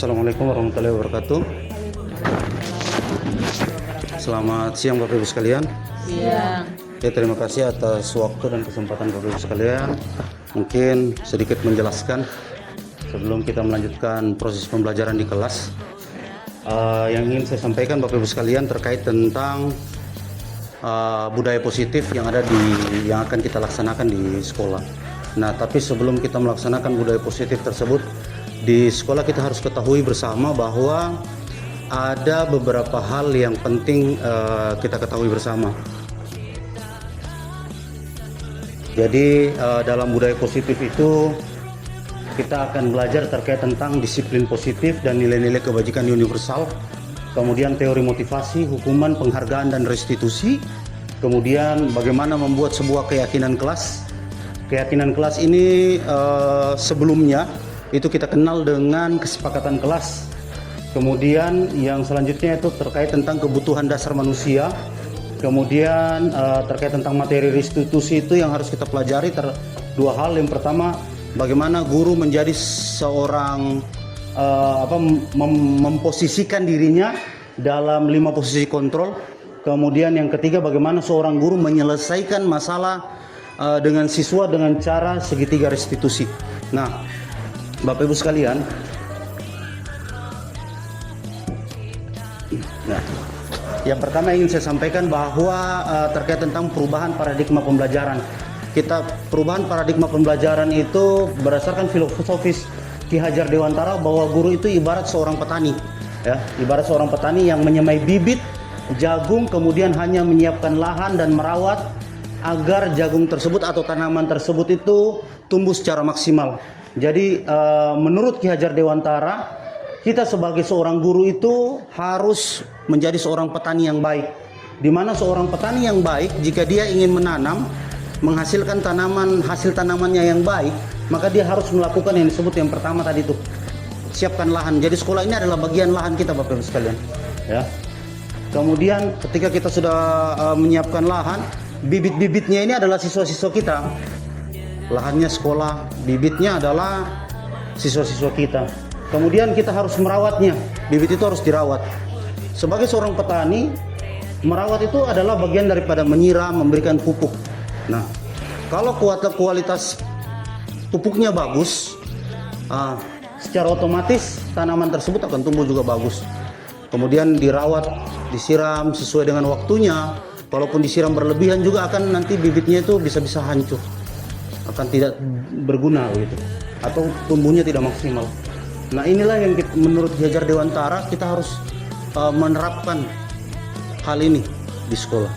Assalamualaikum warahmatullahi wabarakatuh. Selamat siang Bapak Ibu sekalian. Siang. Ya, terima kasih atas waktu dan kesempatan Bapak Ibu sekalian. Mungkin sedikit menjelaskan sebelum kita melanjutkan proses pembelajaran di kelas. Yang ingin saya sampaikan Bapak Ibu sekalian terkait tentang budaya positif yang akan kita laksanakan di sekolah. Nah, tapi sebelum kita melaksanakan budaya positif tersebut di sekolah, kita harus ketahui bersama bahwa ada beberapa hal yang penting kita ketahui bersama. Jadi dalam budaya positif itu kita akan belajar terkait tentang disiplin positif dan nilai-nilai kebajikan universal, kemudian teori motivasi, hukuman, penghargaan, dan restitusi, kemudian bagaimana membuat sebuah keyakinan kelas. Keyakinan kelas ini sebelumnya itu kita kenal dengan kesepakatan kelas. Kemudian yang selanjutnya itu terkait tentang kebutuhan dasar manusia. Kemudian terkait tentang materi restitusi itu yang harus kita pelajari dua hal. Yang pertama, bagaimana guru menjadi seorang memposisikan dirinya dalam 5 posisi kontrol. Kemudian yang ketiga, bagaimana seorang guru menyelesaikan masalah dengan siswa dengan cara segitiga restitusi. Nah, Bapak Ibu sekalian, yang pertama ingin saya sampaikan bahwa terkait tentang perubahan paradigma pembelajaran. Perubahan paradigma pembelajaran itu berdasarkan filosofis Ki Hajar Dewantara bahwa guru itu ibarat seorang petani, ya, ibarat seorang petani yang menyemai bibit jagung, kemudian hanya menyiapkan lahan dan merawat agar jagung tersebut atau tanaman tersebut itu tumbuh secara maksimal. Jadi menurut Ki Hajar Dewantara, kita sebagai seorang guru itu harus menjadi seorang petani yang baik. Di mana seorang petani yang baik, jika dia ingin menanam, menghasilkan hasil tanamannya yang baik, maka dia harus melakukan yang disebut yang pertama tadi itu, siapkan lahan. Jadi sekolah ini adalah bagian lahan kita Bapak Ibu sekalian, ya. Kemudian ketika kita sudah menyiapkan lahan, bibit-bibitnya ini adalah siswa-siswa kita. Lahannya sekolah, bibitnya adalah siswa-siswa kita. Kemudian kita harus merawatnya. Bibit itu harus dirawat. Sebagai seorang petani, merawat itu adalah bagian daripada menyiram, memberikan pupuk. Nah, kalau kualitas pupuknya bagus, secara otomatis tanaman tersebut akan tumbuh juga bagus. Kemudian dirawat, disiram sesuai dengan waktunya. Kalaupun disiram berlebihan juga akan nanti bibitnya itu bisa hancur, akan tidak berguna gitu, atau tumbuhnya tidak maksimal. Nah, inilah yang menurut Ki Hajar Dewantara kita harus menerapkan hal ini di sekolah.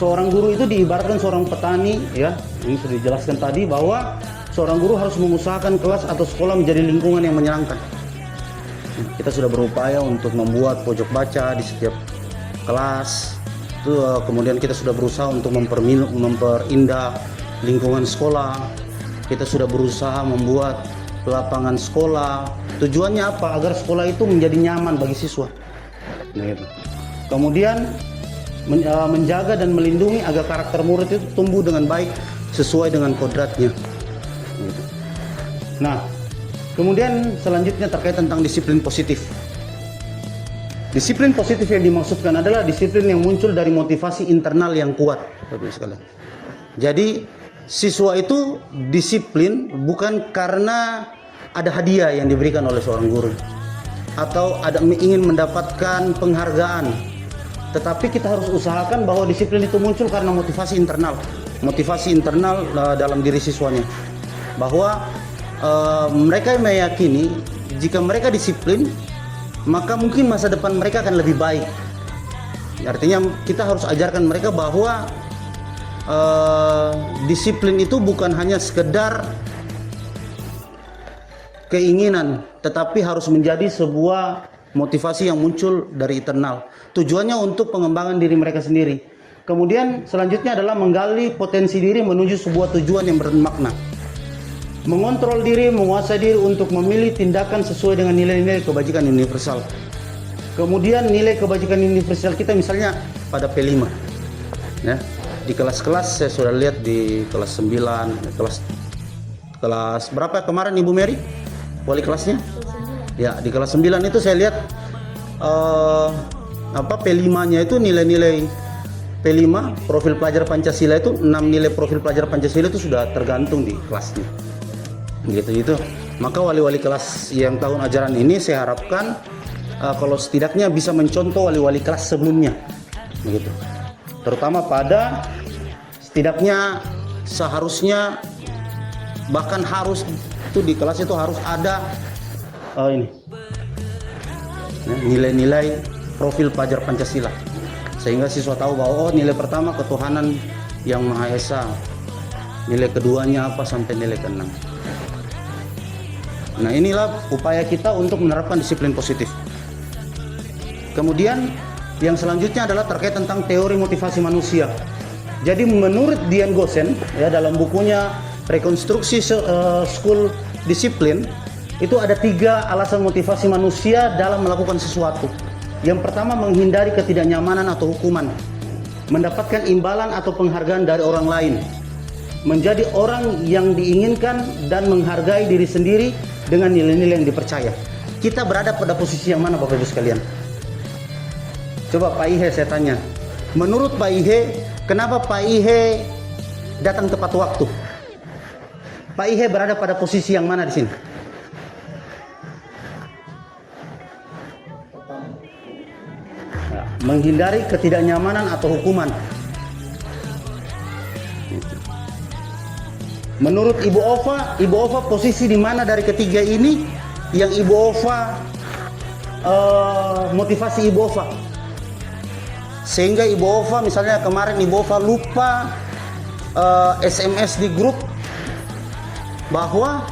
Seorang guru itu diibaratkan seorang petani, ya. Ini sudah dijelaskan tadi bahwa seorang guru harus mengusahakan kelas atau sekolah menjadi lingkungan yang menyenangkan. Kita sudah berupaya untuk membuat pojok baca di setiap kelas. Kemudian kita sudah berusaha untuk memperindah lingkungan sekolah. Kita sudah berusaha membuat lapangan sekolah. Tujuannya apa? Agar sekolah itu menjadi nyaman bagi siswa. Nah, gitu. Kemudian menjaga dan melindungi agar karakter murid itu tumbuh dengan baik sesuai dengan kodratnya. Gitu. Nah, kemudian selanjutnya terkait tentang disiplin positif. Disiplin positif yang dimaksudkan adalah disiplin yang muncul dari motivasi internal yang kuat. Jadi siswa itu disiplin bukan karena ada hadiah yang diberikan oleh seorang guru atau ingin mendapatkan penghargaan, tetapi kita harus usahakan bahwa disiplin itu muncul karena motivasi internal dalam diri siswanya, bahwa mereka meyakini jika mereka disiplin, maka mungkin masa depan mereka akan lebih baik. Artinya kita harus ajarkan mereka bahwa disiplin itu bukan hanya sekedar keinginan, tetapi harus menjadi sebuah motivasi yang muncul dari internal. Tujuannya untuk pengembangan diri mereka sendiri. Kemudian selanjutnya adalah menggali potensi diri menuju sebuah tujuan yang bermakna. Mengontrol diri, menguasai diri untuk memilih tindakan sesuai dengan nilai-nilai kebajikan universal. Kemudian nilai kebajikan universal kita misalnya pada P5. Ya, di kelas-kelas saya sudah lihat di kelas 9, kelas berapa kemarin Ibu Mary? Wali kelasnya? Ya, di kelas 9 itu saya lihat P5-nya itu nilai-nilai P5 profil pelajar Pancasila itu 6 nilai profil pelajar Pancasila itu sudah tergantung di kelasnya. Gitu. Maka wali-wali kelas yang tahun ajaran ini saya harapkan kalau setidaknya bisa mencontoh wali-wali kelas sebelumnya. Begitu. Terutama pada setidaknya seharusnya bahkan harus itu di kelas itu harus ada nilai-nilai profil pelajar Pancasila, sehingga siswa tahu bahwa nilai pertama ketuhanan yang Maha Esa, nilai keduanya apa sampai nilai ke-6. Nah, inilah upaya kita untuk menerapkan disiplin positif. Kemudian yang selanjutnya adalah terkait tentang teori motivasi manusia. Jadi menurut Dian Gosen ya, dalam bukunya Rekonstruksi School Disiplin, itu ada 3 alasan motivasi manusia dalam melakukan sesuatu. Yang pertama, menghindari ketidaknyamanan atau hukuman, mendapatkan imbalan atau penghargaan dari orang lain, menjadi orang yang diinginkan, dan menghargai diri sendiri dengan nilai-nilai yang dipercaya. Kita berada pada posisi yang mana, Bapak Ibu sekalian? Coba Pak Ihe saya tanya, menurut Pak Ihe, kenapa Pak Ihe datang tepat waktu? Pak Ihe berada pada posisi yang mana di sini? Menghindari ketidaknyamanan atau hukuman. Menurut Ibu Ova posisi di mana dari ketiga ini yang Ibu Ova motivasi Ibu Ova? Sehingga Ibu Ova misalnya kemarin Ibu Ova lupa SMS di grup bahwa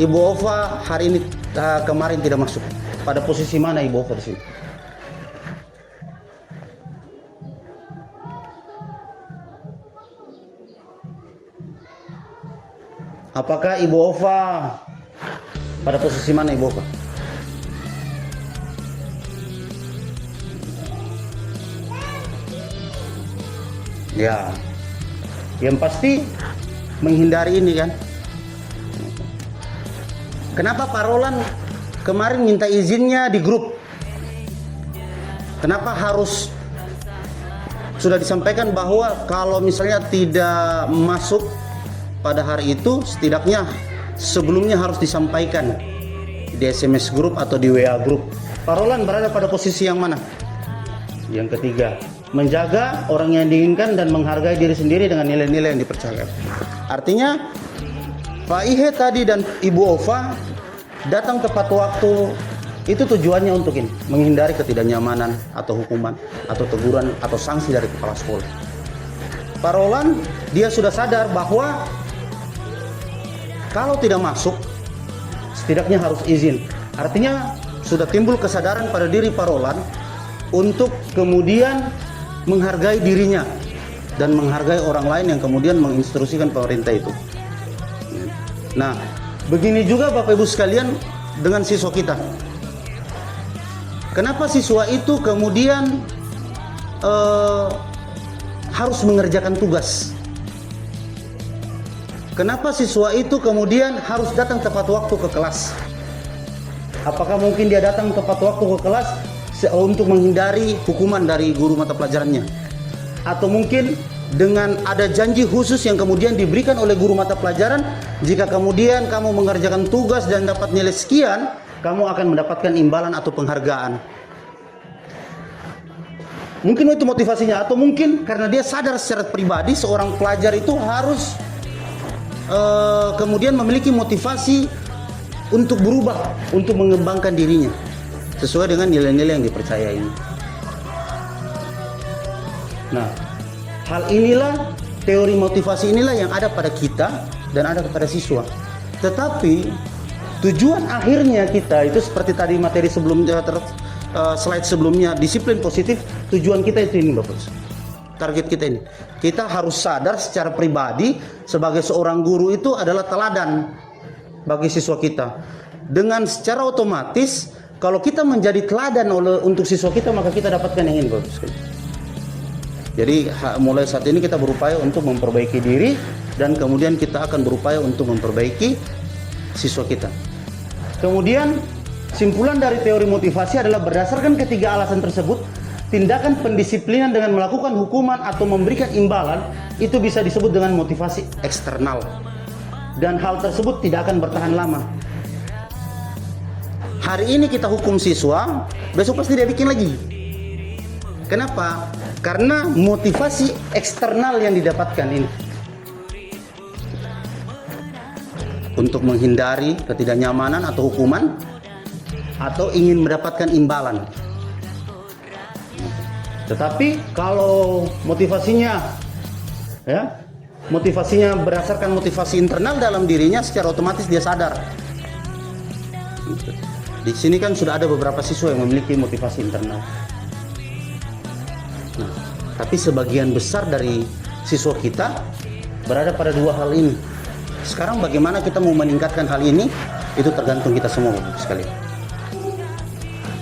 Ibu Ova hari ini kemarin tidak masuk. Pada posisi mana Ibu Ova di sini? Apakah Ibu Ova pada posisi mana Ibu Ova? Ya, yang pasti menghindari ini kan. Kenapa Pak Roland kemarin minta izinnya di grup? Kenapa harus sudah disampaikan bahwa kalau misalnya tidak masuk pada hari itu, setidaknya sebelumnya harus disampaikan di SMS grup atau di WA grup. Pak Roland berada pada posisi yang mana? Yang ketiga, menjaga orang yang diinginkan dan menghargai diri sendiri dengan nilai-nilai yang dipercaya. Artinya Pak Ihe tadi dan Ibu Ova datang tepat waktu, itu tujuannya untuk ini, menghindari ketidaknyamanan atau hukuman atau teguran atau sanksi dari kepala sekolah. Pak Roland dia sudah sadar bahwa kalau tidak masuk, setidaknya harus izin. Artinya sudah timbul kesadaran pada diri Pak Roland untuk kemudian menghargai dirinya dan menghargai orang lain yang kemudian menginstruksikan pemerintah itu. Nah, begini juga Bapak Ibu sekalian dengan siswa kita. Kenapa siswa itu kemudian harus mengerjakan tugas? Kenapa siswa itu kemudian harus datang tepat waktu ke kelas? Apakah mungkin dia datang tepat waktu ke kelas untuk menghindari hukuman dari guru mata pelajarannya? Atau mungkin dengan ada janji khusus yang kemudian diberikan oleh guru mata pelajaran, jika kemudian kamu mengerjakan tugas dan dapat nilai sekian, kamu akan mendapatkan imbalan atau penghargaan. Mungkin itu motivasinya, atau mungkin karena dia sadar secara pribadi seorang pelajar itu harus kemudian memiliki motivasi untuk berubah, untuk mengembangkan dirinya sesuai dengan nilai-nilai yang dipercaya ini. Nah, hal inilah, teori motivasi inilah yang ada pada kita dan ada kepada siswa. Tetapi tujuan akhirnya kita itu seperti tadi materi sebelumnya, slide sebelumnya, disiplin positif, tujuan kita itu ini Bapak. Target kita ini, kita harus sadar secara pribadi sebagai seorang guru itu adalah teladan bagi siswa kita. Dengan secara otomatis kalau kita menjadi teladan untuk siswa kita, maka kita dapatkan yang ini Bapak sekali. Jadi mulai saat ini kita berupaya untuk memperbaiki diri dan kemudian kita akan berupaya untuk memperbaiki siswa kita. Kemudian Simpulan dari teori motivasi adalah berdasarkan ketiga alasan tersebut, tindakan pendisiplinan dengan melakukan hukuman atau memberikan imbalan itu bisa disebut dengan motivasi eksternal. Dan hal tersebut tidak akan bertahan lama. Hari ini kita hukum siswa, besok pasti dia bikin lagi. Kenapa? Karena motivasi eksternal yang didapatkan ini. Untuk menghindari ketidaknyamanan atau hukuman, atau ingin mendapatkan imbalan. Tetapi kalau motivasinya berdasarkan motivasi internal dalam dirinya, secara otomatis dia sadar. Di sini kan sudah ada beberapa siswa yang memiliki motivasi internal. Nah, tapi sebagian besar dari siswa kita berada pada dua hal ini. Sekarang bagaimana kita mau meningkatkan hal ini, itu tergantung kita semua, Bapak sekalian.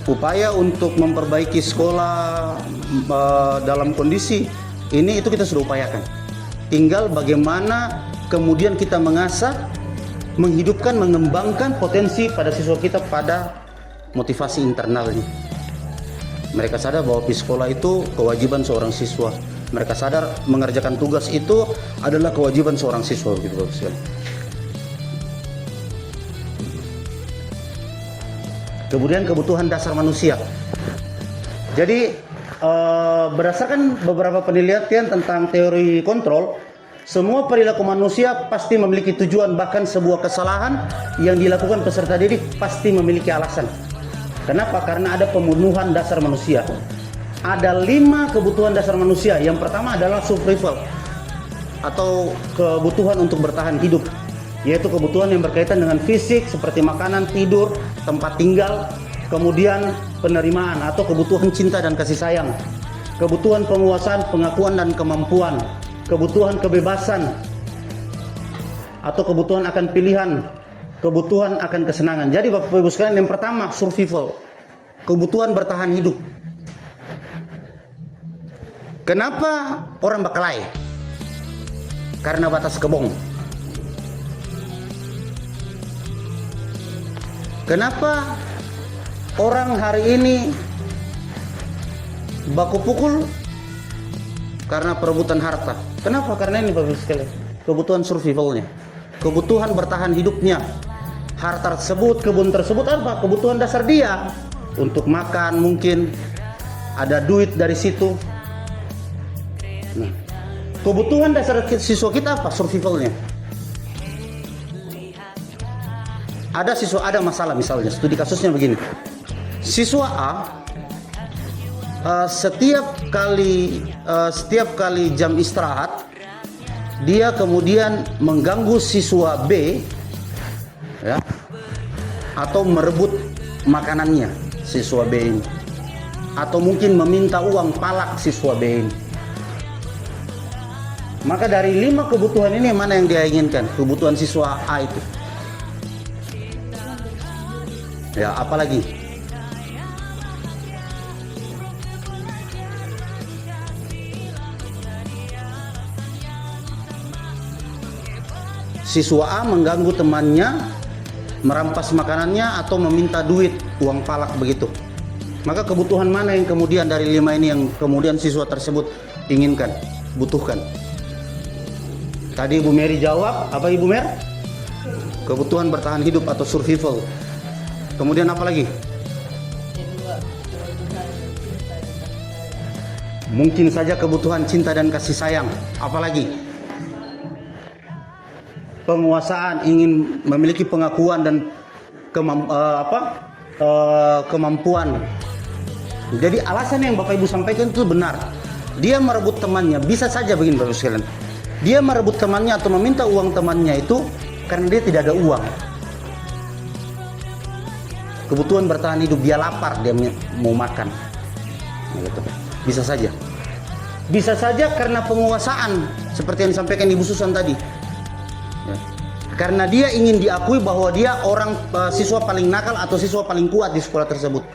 Upaya untuk memperbaiki sekolah dalam kondisi ini itu kita sudah upayakan. Tinggal bagaimana kemudian kita mengasah, menghidupkan, mengembangkan potensi pada siswa kita pada motivasi internalnya. Mereka sadar bahwa di sekolah itu kewajiban seorang siswa. Mereka sadar mengerjakan tugas itu adalah kewajiban seorang siswa, gitu Bapak sekalian. Kemudian kebutuhan dasar manusia. Jadi berdasarkan beberapa penelitian tentang teori kontrol, semua perilaku manusia pasti memiliki tujuan, bahkan sebuah kesalahan yang dilakukan peserta didik pasti memiliki alasan. Kenapa? Karena ada pemenuhan dasar manusia. Ada 5 kebutuhan dasar manusia. Yang pertama adalah survival atau kebutuhan untuk bertahan hidup, yaitu kebutuhan yang berkaitan dengan fisik seperti makanan, tidur, tempat tinggal, kemudian penerimaan atau kebutuhan cinta dan kasih sayang, kebutuhan penguasaan, pengakuan dan kemampuan, kebutuhan kebebasan atau kebutuhan akan pilihan, kebutuhan akan kesenangan. Jadi Bapak Ibu sekalian, yang pertama survival, kebutuhan bertahan hidup. Kenapa orang berkelahi? Karena batas kebong. Kenapa orang hari ini baku pukul? Karena perebutan harta. Kenapa? Karena ini Bapak sekalian, kebutuhan survivalnya, kebutuhan bertahan hidupnya. Harta tersebut, kebun tersebut apa? Kebutuhan dasar dia untuk makan, mungkin ada duit dari situ. Nah, kebutuhan dasar siswa kita apa? Survivalnya. Ada siswa ada masalah, misalnya studi kasusnya begini. Siswa A setiap kali jam istirahat dia kemudian mengganggu siswa B, ya, atau merebut makanannya siswa B ini, atau mungkin meminta uang palak siswa B ini. Maka dari 5 kebutuhan ini mana yang dia inginkan? Kebutuhan siswa A itu. Ya, apalagi? Siswa A mengganggu temannya, merampas makanannya atau meminta duit, uang palak begitu. Maka kebutuhan mana yang kemudian dari 5 ini yang kemudian siswa tersebut inginkan, butuhkan? Tadi Ibu Mary jawab, apa Ibu Mer? Kebutuhan bertahan hidup atau survival. Kemudian apa lagi? Mungkin saja kebutuhan cinta dan kasih sayang. Apalagi? Penguasaan, ingin memiliki pengakuan dan kemampuan. Jadi alasan yang Bapak Ibu sampaikan itu benar. Dia merebut temannya, bisa saja begini Bapak sekalian. Dia merebut temannya atau meminta uang temannya itu karena dia tidak ada uang. Kebutuhan bertahan hidup, dia lapar, dia mau makan. Gitu. Bisa saja. Bisa saja karena penguasaan, seperti yang disampaikan Ibu Susan tadi. Ya. Karena dia ingin diakui bahwa dia siswa paling nakal atau siswa paling kuat di sekolah tersebut.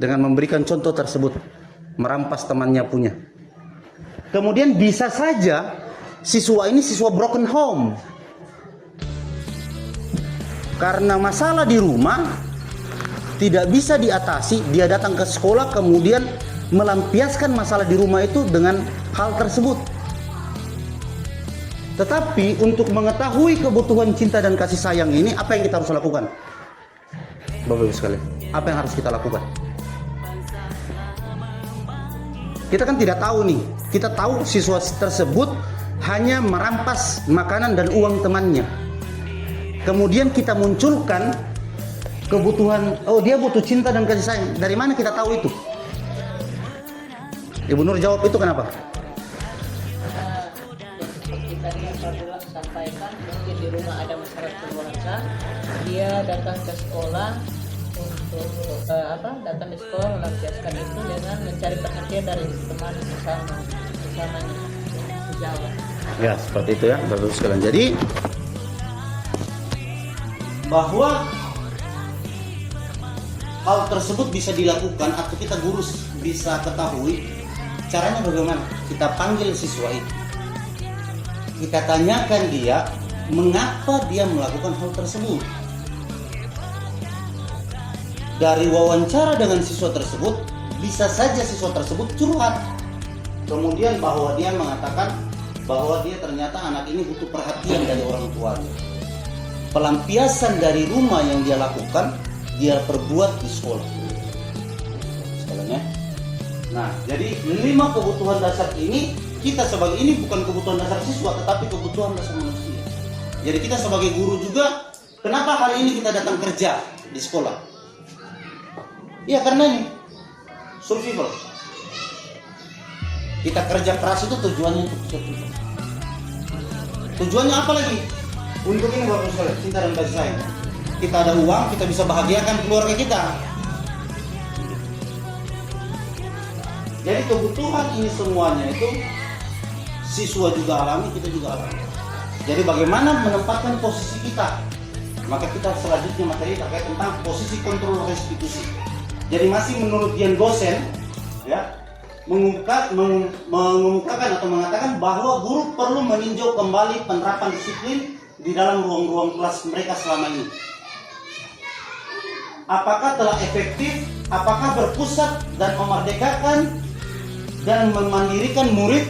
Dengan memberikan contoh tersebut, merampas temannya punya. Kemudian bisa saja siswa ini siswa broken home. Karena masalah di rumah, tidak bisa diatasi, dia datang ke sekolah kemudian melampiaskan masalah di rumah itu dengan hal tersebut. Tetapi untuk mengetahui kebutuhan cinta dan kasih sayang ini, apa yang kita harus lakukan? Bapak Ibu sekalian, apa yang harus kita lakukan? Kita kan tidak tahu nih. Kita tahu siswa tersebut hanya merampas makanan dan uang temannya. Kemudian kita munculkan kebutuhan, oh dia butuh cinta dan kasih sayang. Dari mana kita tahu itu? Ibu Nur jawab itu kenapa? Seperti tadi yang Pak sampaikan, mungkin di rumah ada masalah keluarga, dia datang ke sekolah untuk datang di sekolah melampiaskan itu dengan mencari perhatian dari teman bersama sejawat. Ya, seperti itu ya, Bapak Ibu sekalian. Jadi bahwa hal tersebut bisa dilakukan atau kita guru bisa ketahui caranya bagaimana. Kita panggil siswa itu, kita tanyakan dia mengapa dia melakukan hal tersebut. Dari wawancara dengan siswa tersebut, bisa saja siswa tersebut curhat. Kemudian bahwa dia mengatakan bahwa dia ternyata anak ini butuh perhatian dari orang tuanya. Pelampiasan dari rumah yang dia lakukan, dia perbuat di sekolah. Sekalian ya. Nah, jadi 5 kebutuhan dasar ini, kita sebagai ini bukan kebutuhan dasar siswa, tetapi kebutuhan dasar manusia. Jadi kita sebagai guru juga, kenapa hari ini kita datang kerja di sekolah? Ya karena ini survival. Kita kerja keras itu tujuannya untuk survival. Tujuannya apa lagi? Untuk ini Bapak sekalian, cinta dan kasih sayang. Kita ada uang, kita bisa bahagiakan keluarga kita. Jadi kebutuhan ini semuanya itu siswa juga alami, kita juga alami. Jadi bagaimana menempatkan posisi kita? Maka kita selanjutnya materi terkait tentang posisi kontrol restitusi. Jadi masih menurut Dian Gosen, ya, mengumumkakan atau mengatakan bahwa guru perlu meninjau kembali penerapan disiplin di dalam ruang-ruang kelas mereka selama ini. Apakah telah efektif? Apakah berpusat dan memerdekakan dan memandirikan murid?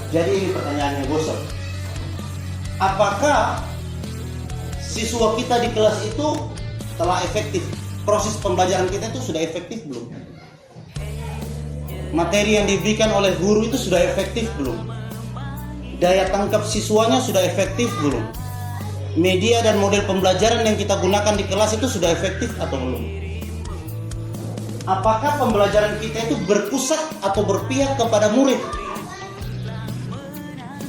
Jadi ini pertanyaannya Gosen. Apakah siswa kita di kelas itu telah efektif? Proses pembelajaran kita itu sudah efektif belum? Materi yang diberikan oleh guru itu sudah efektif belum? Daya tangkap siswanya sudah efektif belum? Media dan model pembelajaran yang kita gunakan di kelas itu sudah efektif atau belum? Apakah pembelajaran kita itu berpusat atau berpihak kepada murid?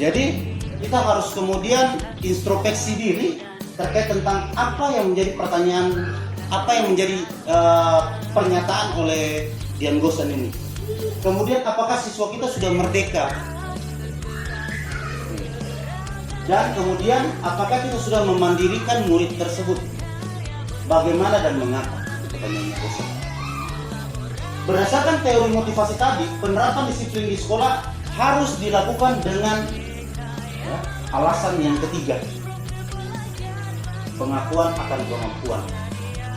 Jadi kita harus kemudian introspeksi diri terkait tentang apa yang menjadi pertanyaan, apa yang menjadi pernyataan oleh Dian Gosen ini. Kemudian apakah siswa kita sudah merdeka? Dan kemudian apakah kita sudah memandirikan murid tersebut? Bagaimana dan mengapa? Pertanyaannya Gosen. Berdasarkan teori motivasi tadi, penerapan disiplin di sekolah harus dilakukan dengan alasan yang ketiga, pengakuan akan kemampuan.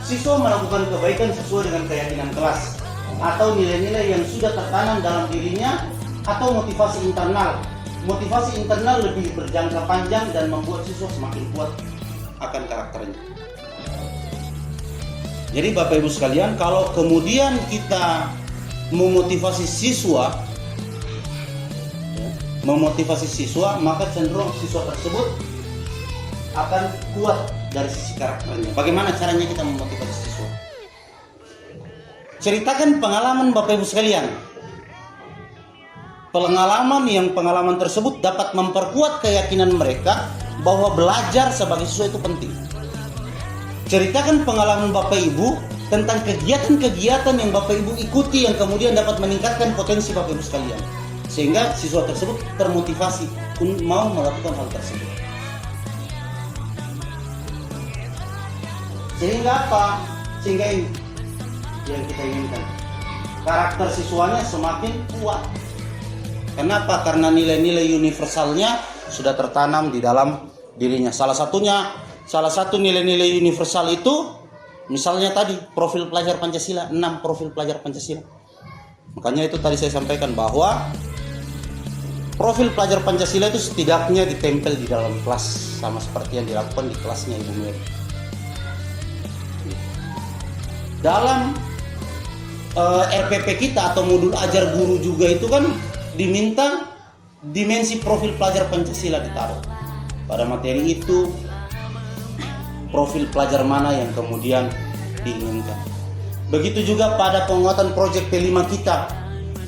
Siswa melakukan kebaikan sesuai dengan keyakinan kelas atau nilai-nilai yang sudah tertanam dalam dirinya, atau motivasi internal. Motivasi internal lebih berjangka panjang dan membuat siswa semakin kuat akan karakternya. Jadi Bapak Ibu sekalian, kalau kemudian kita memotivasi siswa, maka cenderung siswa tersebut akan kuat dari sisi karakternya. Bagaimana caranya kita memotivasi siswa? Ceritakan pengalaman Bapak Ibu sekalian. Pengalaman tersebut dapat memperkuat keyakinan mereka bahwa belajar sebagai siswa itu penting. Ceritakan pengalaman Bapak Ibu tentang kegiatan-kegiatan yang Bapak Ibu ikuti yang kemudian dapat meningkatkan potensi Bapak Ibu sekalian, sehingga siswa tersebut termotivasi untuk mau melakukan hal tersebut. Sehingga apa? Sehingga ini yang kita inginkan, karakter siswanya semakin kuat. Kenapa? Karena nilai-nilai universalnya sudah tertanam di dalam dirinya. Salah satu nilai-nilai universal itu Misalnya tadi profil pelajar Pancasila, 6 profil pelajar Pancasila. Makanya itu tadi saya sampaikan bahwa profil pelajar Pancasila itu setidaknya ditempel di dalam kelas, sama seperti yang dilakukan di kelasnya Ibu Mary. Dalam RPP kita atau modul ajar guru juga itu kan diminta dimensi profil pelajar Pancasila ditaruh. Pada materi itu profil pelajar mana yang kemudian diinginkan. Begitu juga pada penguatan proyek P5 kita.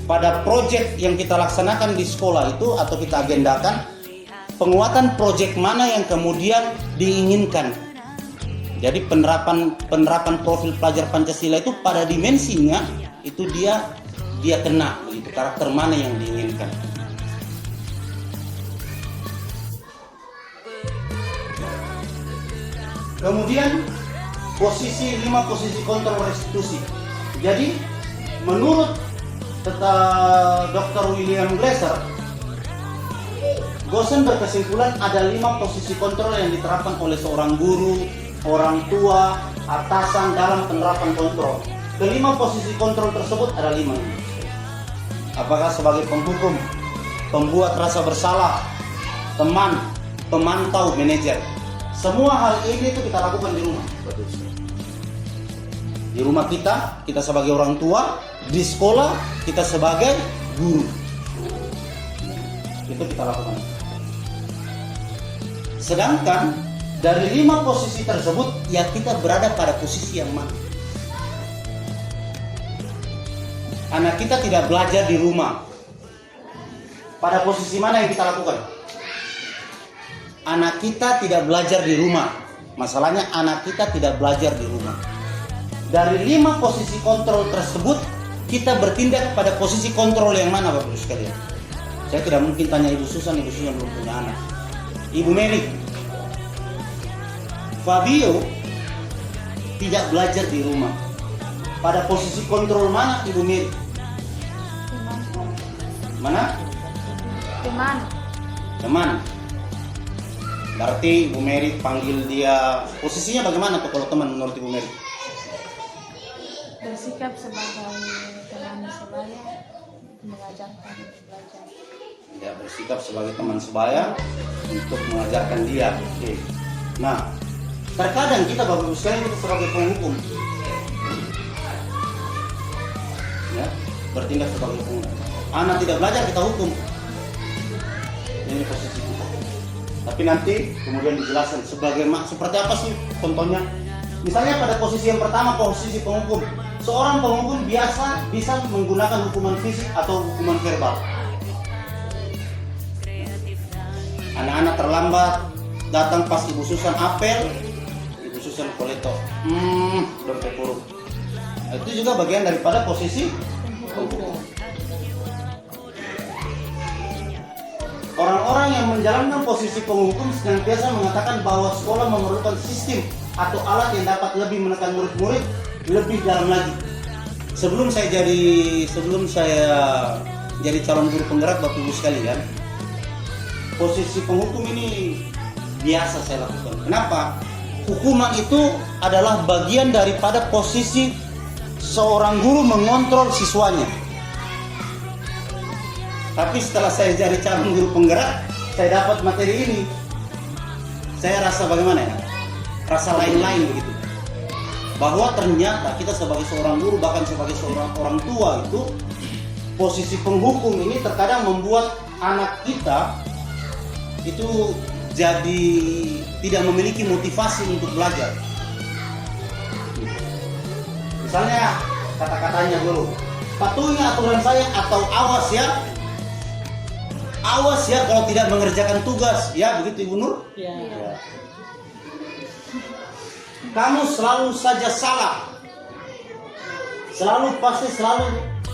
Pada proyek yang kita laksanakan di sekolah itu atau kita agendakan, penguatan proyek mana yang kemudian diinginkan. Jadi penerapan profil pelajar Pancasila itu pada dimensinya itu dia kena begitu, karakter mana yang diinginkan. Kemudian 5 posisi kontrol restitusi. Jadi menurut Dr. William Glasser, Gosen berkesimpulan ada 5 posisi kontrol yang diterapkan oleh seorang guru, orang tua, atasan dalam penerapan kontrol. Kelima posisi kontrol tersebut ada 5. Apakah sebagai penghukum, pembuat rasa bersalah, teman, pemantau, manajer. Semua hal ini itu kita lakukan di rumah. Di rumah kita sebagai orang tua, di sekolah kita sebagai guru. Itu kita lakukan. Sedangkan dari 5 posisi tersebut, ya kita berada pada posisi yang mana? Anak kita tidak belajar di rumah. Pada posisi mana yang kita lakukan? Anak kita tidak belajar di rumah. Masalahnya anak kita tidak belajar di rumah. Dari 5 posisi kontrol tersebut, kita bertindak pada posisi kontrol yang mana, Bapak Ibu sekalian? Saya tidak mungkin tanya Ibu Susan belum punya anak. Ibu Mary, Fabio tidak belajar di rumah. Pada posisi kontrol mana Ibu Mary? Mana? Teman. Berarti Ibu Mary panggil dia, posisinya bagaimana tuh kalau teman menurut Ibu Mary? Bersikap sebagai teman sebaya, mengajarkan belajar. Ya, bersikap sebagai teman sebaya untuk mengajarkan dia. Oke. Nah, terkadang kita Bapak Ibu sekalian kita sebagai penghukum, ya, bertindak sebagai penghukum. Anak tidak belajar kita hukum. Ini posisi kita. Tapi nanti kemudian dijelaskan seperti apa sih contohnya. Misalnya pada posisi yang pertama, posisi penghukum. Seorang penghukum biasa bisa menggunakan hukuman fisik atau hukuman verbal. Anak-anak terlambat, datang pas Ibu Susan apel, Ibu Susan koleto, dompet puruk. Itu juga bagian daripada posisi penghukum. Orang-orang yang menjalankan posisi penghukum senantiasa mengatakan bahwa sekolah memerlukan sistem atau alat yang dapat lebih menekan murid-murid lebih dalam lagi. Sebelum saya jadi calon guru penggerak Bapak Ibu sekalian, posisi penghukum ini biasa saya lakukan. Kenapa? Hukuman itu adalah bagian daripada posisi seorang guru mengontrol siswanya. Tapi setelah saya jadi calon guru penggerak, saya dapat materi ini. Saya rasa bagaimana ya? Rasa lain-lain begitu. Bahwa ternyata kita sebagai seorang guru, bahkan sebagai seorang orang tua itu, posisi penghukum ini terkadang membuat anak kita itu jadi tidak memiliki motivasi untuk belajar. Misalnya kata-katanya guru, patuhi aturan saya atau awas ya. Awas ya kalau tidak mengerjakan tugas, ya begitu Ibu Nur? Ya. Kamu selalu saja salah,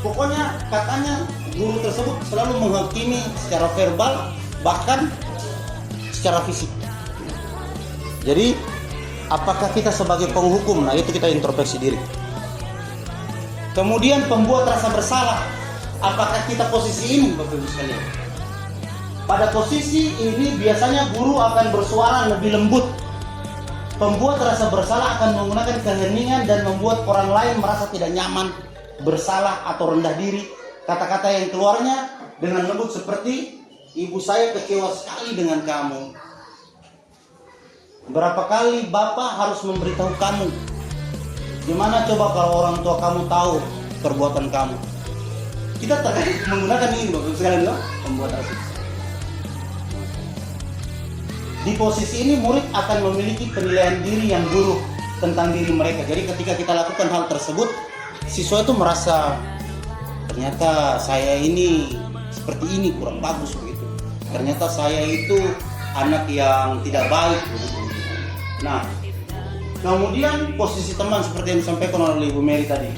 pokoknya katanya guru tersebut selalu menghakimi secara verbal bahkan secara fisik. Jadi apakah kita sebagai penghukum? Nah itu kita introspeksi diri. Kemudian pembuat rasa bersalah, apakah kita posisi ini Bapak Ibu sekalian? Pada posisi ini biasanya guru akan bersuara lebih lembut Pembuat rasa bersalah akan menggunakan keheningan dan membuat orang lain merasa tidak nyaman, bersalah atau rendah diri. Kata-kata yang keluarnya dengan lembut seperti, ibu saya kecewa sekali dengan kamu. Berapa kali bapak harus memberitahu kamu? Gimana coba kalau orang tua kamu tahu perbuatan kamu? Kita terkadang menggunakan ini bagus sekali loh, pembuat rasa. Di posisi ini murid akan memiliki penilaian diri yang buruk tentang diri mereka. Jadi ketika kita lakukan hal tersebut, siswa itu merasa ternyata saya ini seperti ini, kurang bagus begitu. Ternyata saya itu anak yang tidak baik begitu. Nah, kemudian posisi teman seperti yang disampaikan oleh Ibu Mary tadi.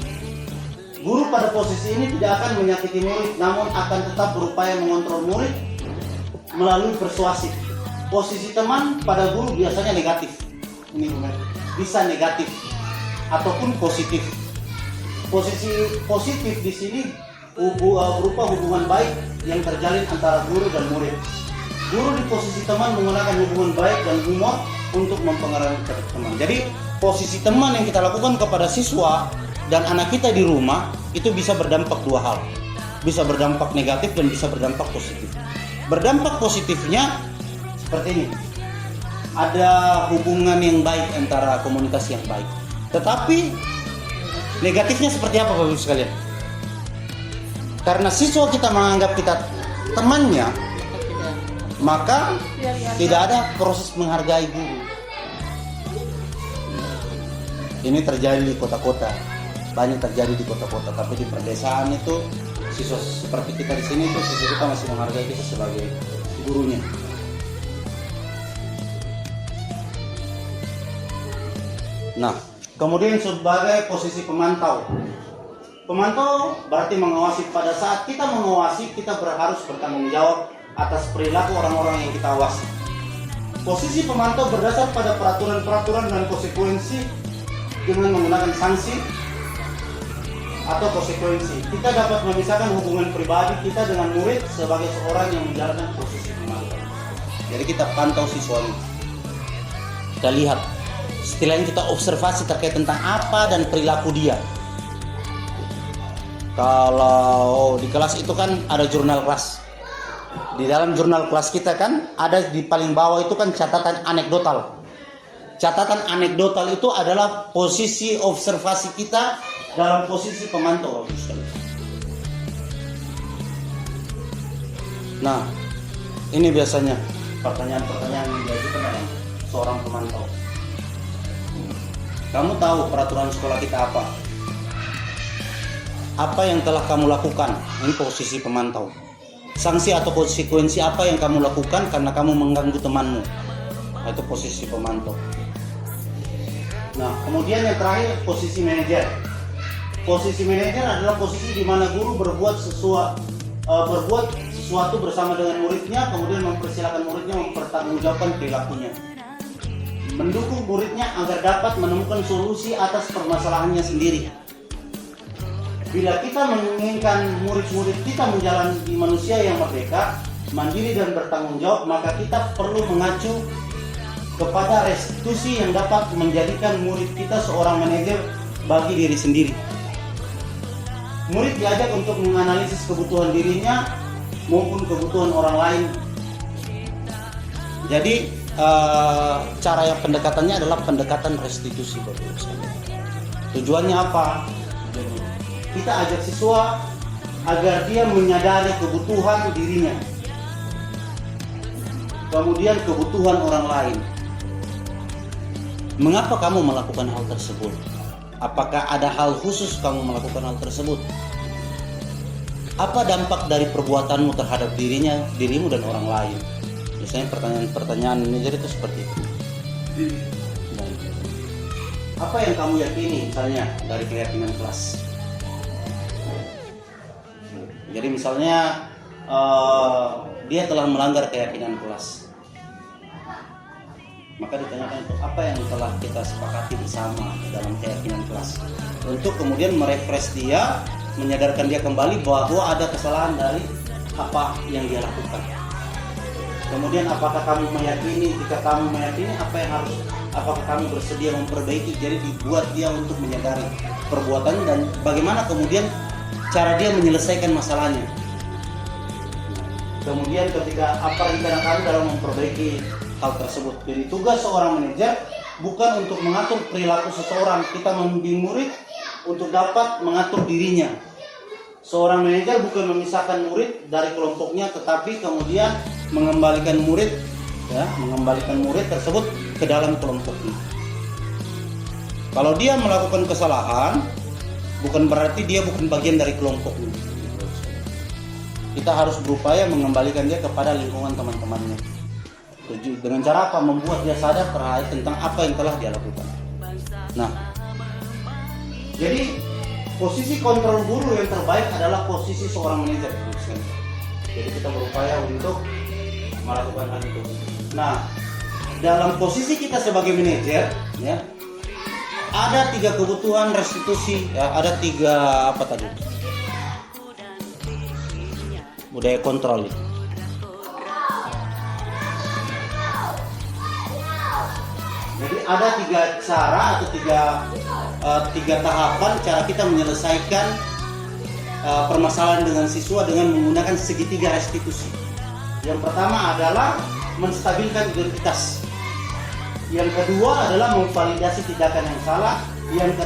Guru pada posisi ini tidak akan menyakiti murid, namun akan tetap berupaya mengontrol murid melalui persuasif. Posisi teman pada guru biasanya negatif. Ini benar. Bisa negatif ataupun positif. Posisi positif di sini berupa hubungan baik yang terjalin antara guru dan murid. Guru di posisi teman menggunakan hubungan baik dan humor untuk mempengaruhi teman. Jadi posisi teman yang kita lakukan kepada siswa dan anak kita di rumah itu bisa berdampak dua hal. Bisa berdampak negatif dan bisa berdampak positif. Berdampak positifnya seperti ini, ada hubungan yang baik antara komunikasi yang baik. Tetapi negatifnya seperti apa Bapak Ibu sekalian? Karena siswa kita menganggap kita temannya, maka tidak ada proses menghargai guru. Ini terjadi di kota-kota, banyak terjadi di kota-kota. Tapi di pedesaan itu siswa seperti kita di sini itu siswa kita masih menghargai kita sebagai gurunya. Nah, kemudian sebagai posisi pemantau. Pemantau berarti mengawasi. Pada saat kita mengawasi, kita harus bertanggung jawab atas perilaku orang-orang yang kita awasi. Posisi pemantau berdasar pada peraturan-peraturan dan konsekuensi dengan menggunakan sanksi atau konsekuensi. Kita dapat memisahkan hubungan pribadi kita dengan murid sebagai seorang yang menjalankan posisi pemantau. Jadi kita pantau siswa ini. Kita lihat. Setelahnya kita observasi terkait tentang apa dan perilaku dia. Kalau di kelas itu kan ada jurnal kelas. Di dalam jurnal kelas kita kan ada di paling bawah itu kan catatan anekdotal. Catatan anekdotal itu adalah posisi observasi kita dalam posisi pemantau. Nah, ini biasanya pertanyaan-pertanyaan yang diajukan oleh seorang pemantau. Kamu tahu peraturan sekolah kita apa? Apa yang telah kamu lakukan? Ini posisi pemantau. Sanksi atau konsekuensi apa yang kamu lakukan karena kamu mengganggu temanmu? Itu posisi pemantau. Nah, kemudian yang terakhir posisi manajer. Posisi manajer adalah posisi di mana guru berbuat sesuatu bersama dengan muridnya, kemudian mempersilahkan muridnya mempertanggungjawabkan perilakunya. Mendukung muridnya agar dapat menemukan solusi atas permasalahannya sendiri. Bila kita menginginkan murid-murid kita menjalani manusia yang merdeka, mandiri dan bertanggung jawab, maka kita perlu mengacu kepada restitusi yang dapat menjadikan murid kita seorang manajer bagi diri sendiri. Murid diajak untuk menganalisis kebutuhan dirinya maupun kebutuhan orang lain. Jadi cara yang pendekatannya adalah pendekatan restitusi. Tujuannya apa? Kita ajak siswa agar dia menyadari kebutuhan dirinya, kemudian kebutuhan orang lain. Mengapa kamu melakukan hal tersebut? Apakah ada hal khusus kamu melakukan hal tersebut? Apa dampak dari perbuatanmu terhadap dirimu dan orang lain? Misalnya pertanyaan manajer itu seperti itu. Apa yang kamu yakini misalnya dari keyakinan kelas? Jadi misalnya dia telah melanggar keyakinan kelas, maka ditanyakan itu apa yang telah kita sepakati bersama dalam keyakinan kelas, untuk kemudian merefresh dia, menyadarkan dia kembali bahwa ada kesalahan dari apa yang dia lakukan. Kemudian apakah kamu meyakini? Jika kamu meyakini, apa yang harus apakah kami bersedia memperbaiki. Jadi dibuat dia untuk menyadari perbuatannya dan bagaimana kemudian cara dia menyelesaikan masalahnya. Kemudian ketika apa rencana kami dalam memperbaiki hal tersebut. Jadi tugas seorang manajer bukan untuk mengatur perilaku seseorang, kita membimbing murid untuk dapat mengatur dirinya. Seorang manajer bukan memisahkan murid dari kelompoknya, tetapi kemudian mengembalikan murid tersebut ke dalam kelompoknya. Kalau dia melakukan kesalahan, bukan berarti dia bukan bagian dari kelompoknya. Kita harus berupaya mengembalikan dia kepada lingkungan teman-temannya. Dengan cara apa? Membuat dia sadar terkait tentang apa yang telah dia lakukan. Nah, jadi posisi kontrol guru yang terbaik adalah posisi seorang manajer. Jadi kita berupaya untuk melakukan hal itu. Nah, dalam posisi kita sebagai manajer, ya, ada 3 kebutuhan restitusi. Ya, ada 3 apa tadi? Budaya kontrol. Jadi ada 3 cara atau 3 tahapan cara kita menyelesaikan permasalahan dengan siswa dengan menggunakan segitiga restitusi. Yang pertama adalah menstabilkan identitas. Yang kedua adalah memvalidasi tindakan yang salah. Yang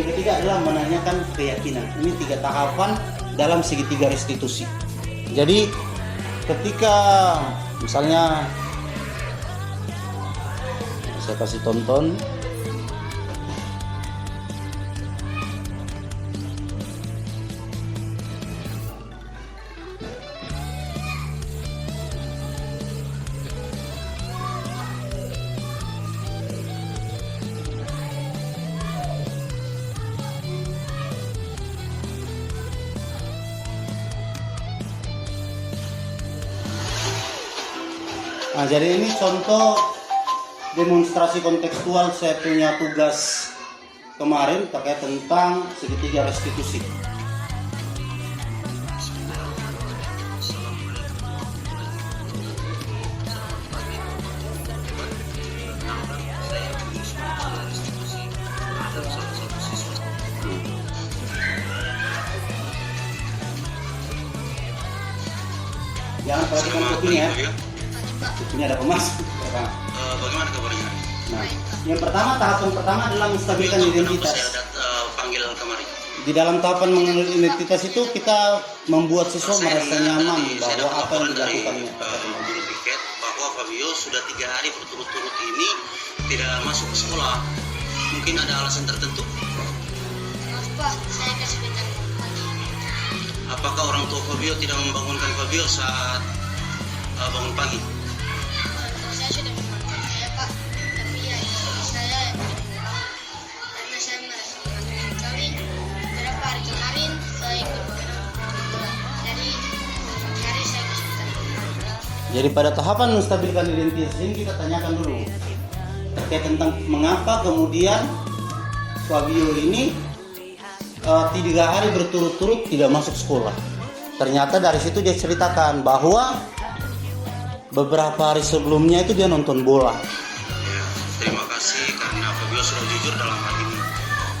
ketiga adalah menanyakan keyakinan. Ini 3 tahapan dalam segitiga restitusi. Jadi ketika misalnya saya kasih tonton. Nah, jadi ini contoh demonstrasi kontekstual saya punya tugas kemarin terkait tentang segitiga restitusi. Jangan perhatikan kopinya ya. Kopinya ada pemas. Bagaimana kabarnya? Nah, yang tahapan pertama adalah menstabilkan identitas. Saya panggil kemarin. Di dalam tahapan mengenal identitas itu kita membuat siswa merasa nyaman bahwa apa yang dilakukannya. Guru piket bahwa Fabio sudah 3 hari berturut-turut ini tidak masuk ke sekolah. Mungkin ada alasan tertentu. Maaf Pak, saya kasih bintang pagi. Apakah orang tua Fabio tidak membangunkan Fabio saat bangun pagi? Saya sudah membangun saya Pak, tapi ya saya yang tidak karena saya merasa mengantuk sekali. Beberapa hari kemarin saya ikut jadi hari saya kasih bintang. Jadi pada tahapan menstabilkan identitas ini kita tanyakan dulu terkait tentang mengapa kemudian Fabio ini 3 hari berturut-turut tidak masuk sekolah. Ternyata dari situ dia ceritakan bahwa beberapa hari sebelumnya itu dia nonton bola. Ya, terima kasih karena Fabio sudah jujur dalam hal ini.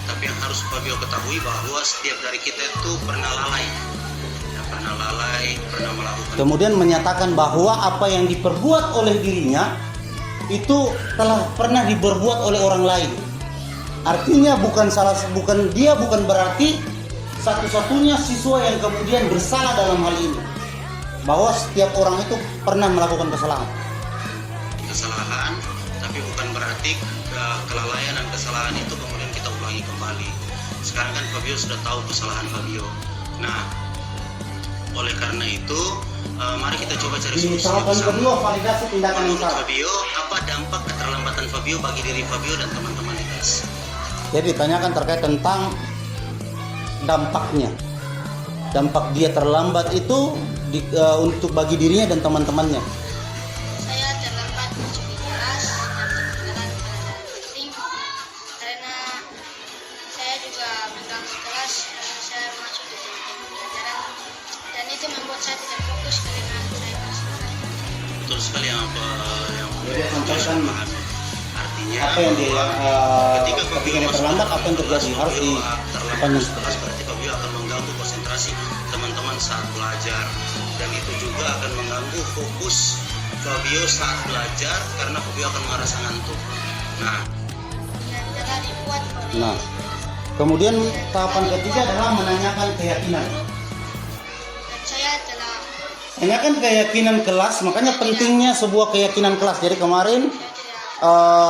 Tapi yang harus Fabio ketahui bahwa setiap dari kita itu pernah lalai. Ya, pernah melakukan. Kemudian menyatakan bahwa apa yang diperbuat oleh dirinya itu telah pernah diperbuat oleh orang lain. Artinya bukan berarti satu-satunya siswa yang kemudian bersalah dalam hal ini. Bahwa setiap orang itu pernah melakukan kesalahan, tapi bukan berarti kelalaian dan kesalahan itu kemudian kita ulangi kembali. Sekarang kan Fabio sudah tahu kesalahan Fabio. Nah, oleh karena itu, mari kita coba cari di solusi tahapan bersama. kedua validasi tindakan yang Menurut salah. Fabio, apa dampak keterlambatan Fabio bagi diri Fabio dan teman-teman di kelas? Jadi ditanyakan terkait tentang dampaknya. Dampak dia terlambat itu untuk bagi dirinya dan teman-temannya. Saya terlambat masuk di kelas dan ketinggalan pelajaran penting karena saya juga mengganggu kelas karena saya masuk di pelajaran dan itu membuat saya tidak fokus karena saya merasa Betul sekali yang Jadi sampaikan. pahami. artinya apa yang dia ketika dia terlambat apa yang terjadi harus di kelas berarti Fabio akan mengganggu konsentrasi teman-teman saat belajar, dan itu juga akan mengganggu fokus Fabio saat belajar karena Fabio akan merasa ngantuk. yang telah dibuat oleh Nah, kemudian tahapan ketiga adalah menanyakan keyakinan. dan saya telah Menanyakan keyakinan kelas, makanya pentingnya sebuah keyakinan kelas. Jadi kemarin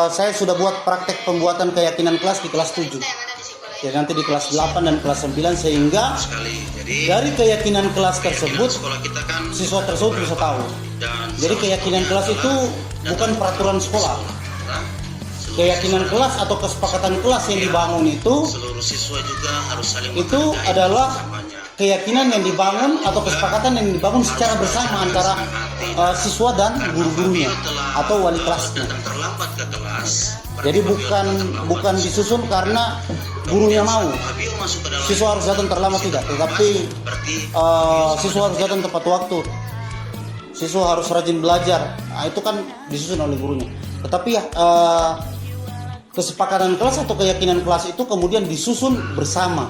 saya sudah buat praktek pembuatan keyakinan kelas di kelas 7. yang ada di sekolah Ya, nanti di kelas 8 dan kelas 9 sehingga Sekali. Jadi dari keyakinan kelas keyakinan tersebut sekolah kita kan siswa tersebut bisa tahu. dan Jadi salah keyakinan satunya kelas itu adalah bukan datang peraturan sekolah. Nah, seluruh Keyakinan siswa- kelas atau kesepakatan kelas yang dibangun itu seluruh siswa juga harus saling itu menghargai adalah sesamanya. keyakinan yang dibangun atau kesepakatan yang dibangun secara bersama antara siswa dan guru-gurunya atau wali kelasnya. Datang terlambat ke kelas. Jadi bukan disusun karena gurunya mau. Fabio masuk ke dalam Siswa harus datang terlambat tidak, tetapi berarti siswa harus datang tepat waktu. Siswa harus rajin belajar. Nah, itu kan disusun oleh gurunya. Tetapi kesepakatan kelas atau keyakinan kelas itu kemudian disusun bersama.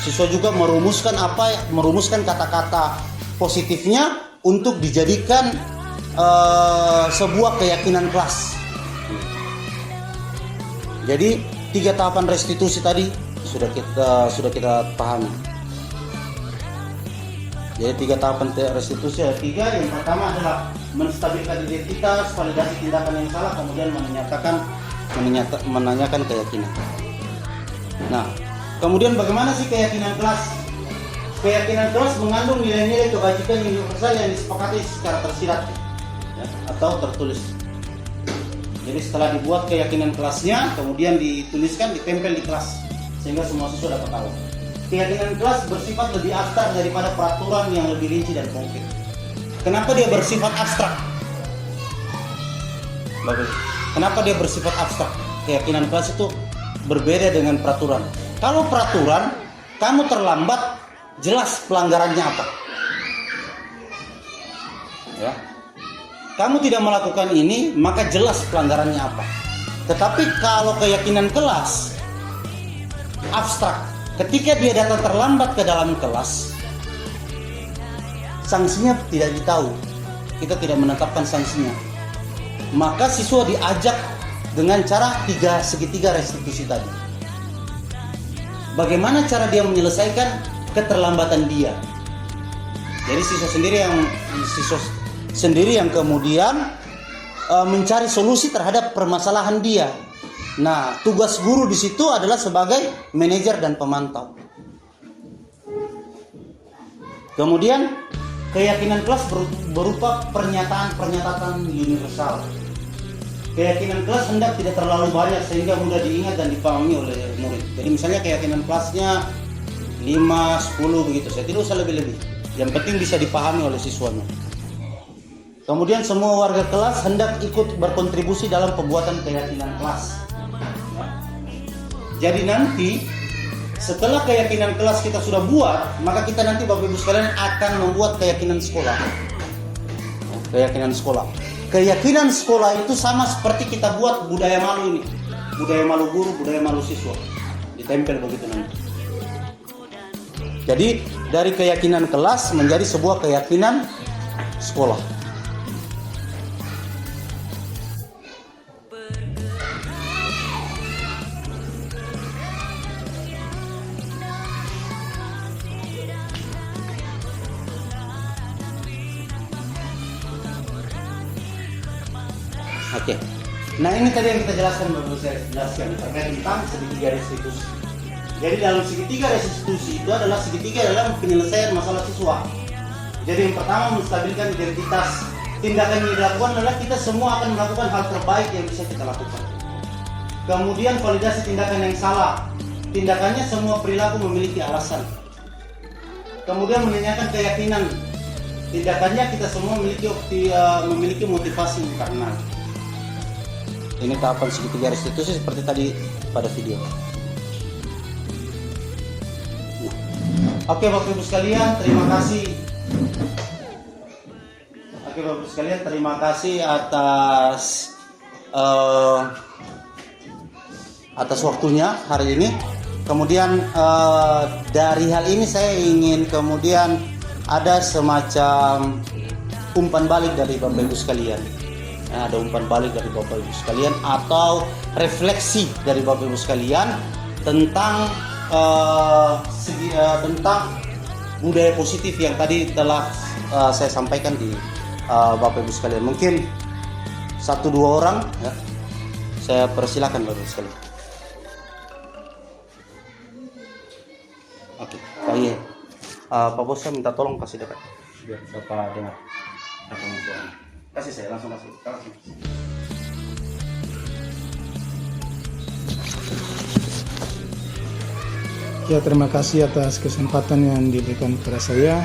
Siswa juga merumuskan kata-kata positifnya untuk dijadikan sebuah keyakinan kelas. Jadi 3 tahapan restitusi tadi sudah kita pahami. Jadi 3 tahapan restitusi ada 3. Yang pertama adalah menstabilkan identitas, validasi tindakan yang salah, kemudian menanyakan keyakinan. Nah, kemudian bagaimana sih keyakinan kelas? Keyakinan kelas mengandung nilai-nilai kebajikan universal yang disepakati secara tersirat ya, atau tertulis. Jadi setelah dibuat keyakinan kelasnya, kemudian dituliskan, ditempel di kelas sehingga semua siswa dapat tahu. Keyakinan kelas bersifat lebih abstrak daripada peraturan yang lebih rinci dan konkret. Kenapa dia bersifat abstrak? Bagus. Kenapa dia bersifat abstrak? Keyakinan kelas itu berbeda dengan peraturan. Kalau peraturan, kamu terlambat, jelas pelanggarannya apa. Ya. Kamu tidak melakukan ini, maka jelas pelanggarannya apa. Tetapi kalau keyakinan kelas abstrak, ketika dia datang terlambat ke dalam kelas, sanksinya tidak ditahu. Kita tidak menetapkan sanksinya. Maka siswa diajak dengan cara 3 segitiga restitusi tadi. Bagaimana cara dia menyelesaikan keterlambatan dia? Jadi siswa sendiri yang kemudian mencari solusi terhadap permasalahan dia. Nah, tugas guru di situ adalah sebagai manajer dan pemantau. Kemudian keyakinan kelas berupa pernyataan universal. Keyakinan kelas hendak tidak terlalu banyak sehingga mudah diingat dan dipahami oleh murid. Jadi misalnya keyakinan kelasnya 5, 10 begitu. Saya tidak usah lebih-lebih. Yang penting bisa dipahami oleh siswanya. Kemudian semua warga kelas hendak ikut berkontribusi dalam pembuatan keyakinan kelas. Jadi nanti setelah keyakinan kelas kita sudah buat, maka kita nanti Bapak Ibu sekalian akan membuat keyakinan sekolah. Keyakinan sekolah. Keyakinan sekolah itu sama seperti kita buat budaya malu ini. Budaya malu guru, budaya malu siswa. Ditempel begitu nanti. Jadi dari keyakinan kelas menjadi sebuah keyakinan sekolah. Oke. Nah ini tadi yang kita jelaskan, saya jelaskan terkait tentang segitiga restitusi. Jadi dalam segitiga restitusi itu adalah segitiga dalam penyelesaian masalah siswa. Jadi yang pertama menstabilkan identitas. Tindakan yang dilakukan adalah kita semua akan melakukan hal terbaik yang bisa kita lakukan. Kemudian validasi tindakan yang salah. Tindakannya semua perilaku memiliki alasan. Kemudian menanyakan keyakinan. Tindakannya kita semua memiliki motivasi internal. Ini tahapan segitiga restitusi seperti tadi pada video. Oke Bapak Ibu sekalian, terima kasih. Oke Bapak Ibu sekalian, terima kasih atas atas waktunya hari ini. Kemudian dari hal ini saya ingin kemudian ada semacam umpan balik dari Bapak Ibu sekalian. Ada umpan balik dari Bapak Ibu sekalian atau refleksi dari Bapak Ibu sekalian tentang tentang budaya positif yang tadi telah saya sampaikan di Bapak Ibu sekalian. Mungkin 1-2 orang ya. Saya persilakan Bapak Ibu sekalian. Oke, Pak Bos, saya minta tolong kasih dekat biar Bapak dengar rekaman suara. Kasih saya langsung kasih. Ya, terima kasih atas kesempatan yang diberikan kepada saya.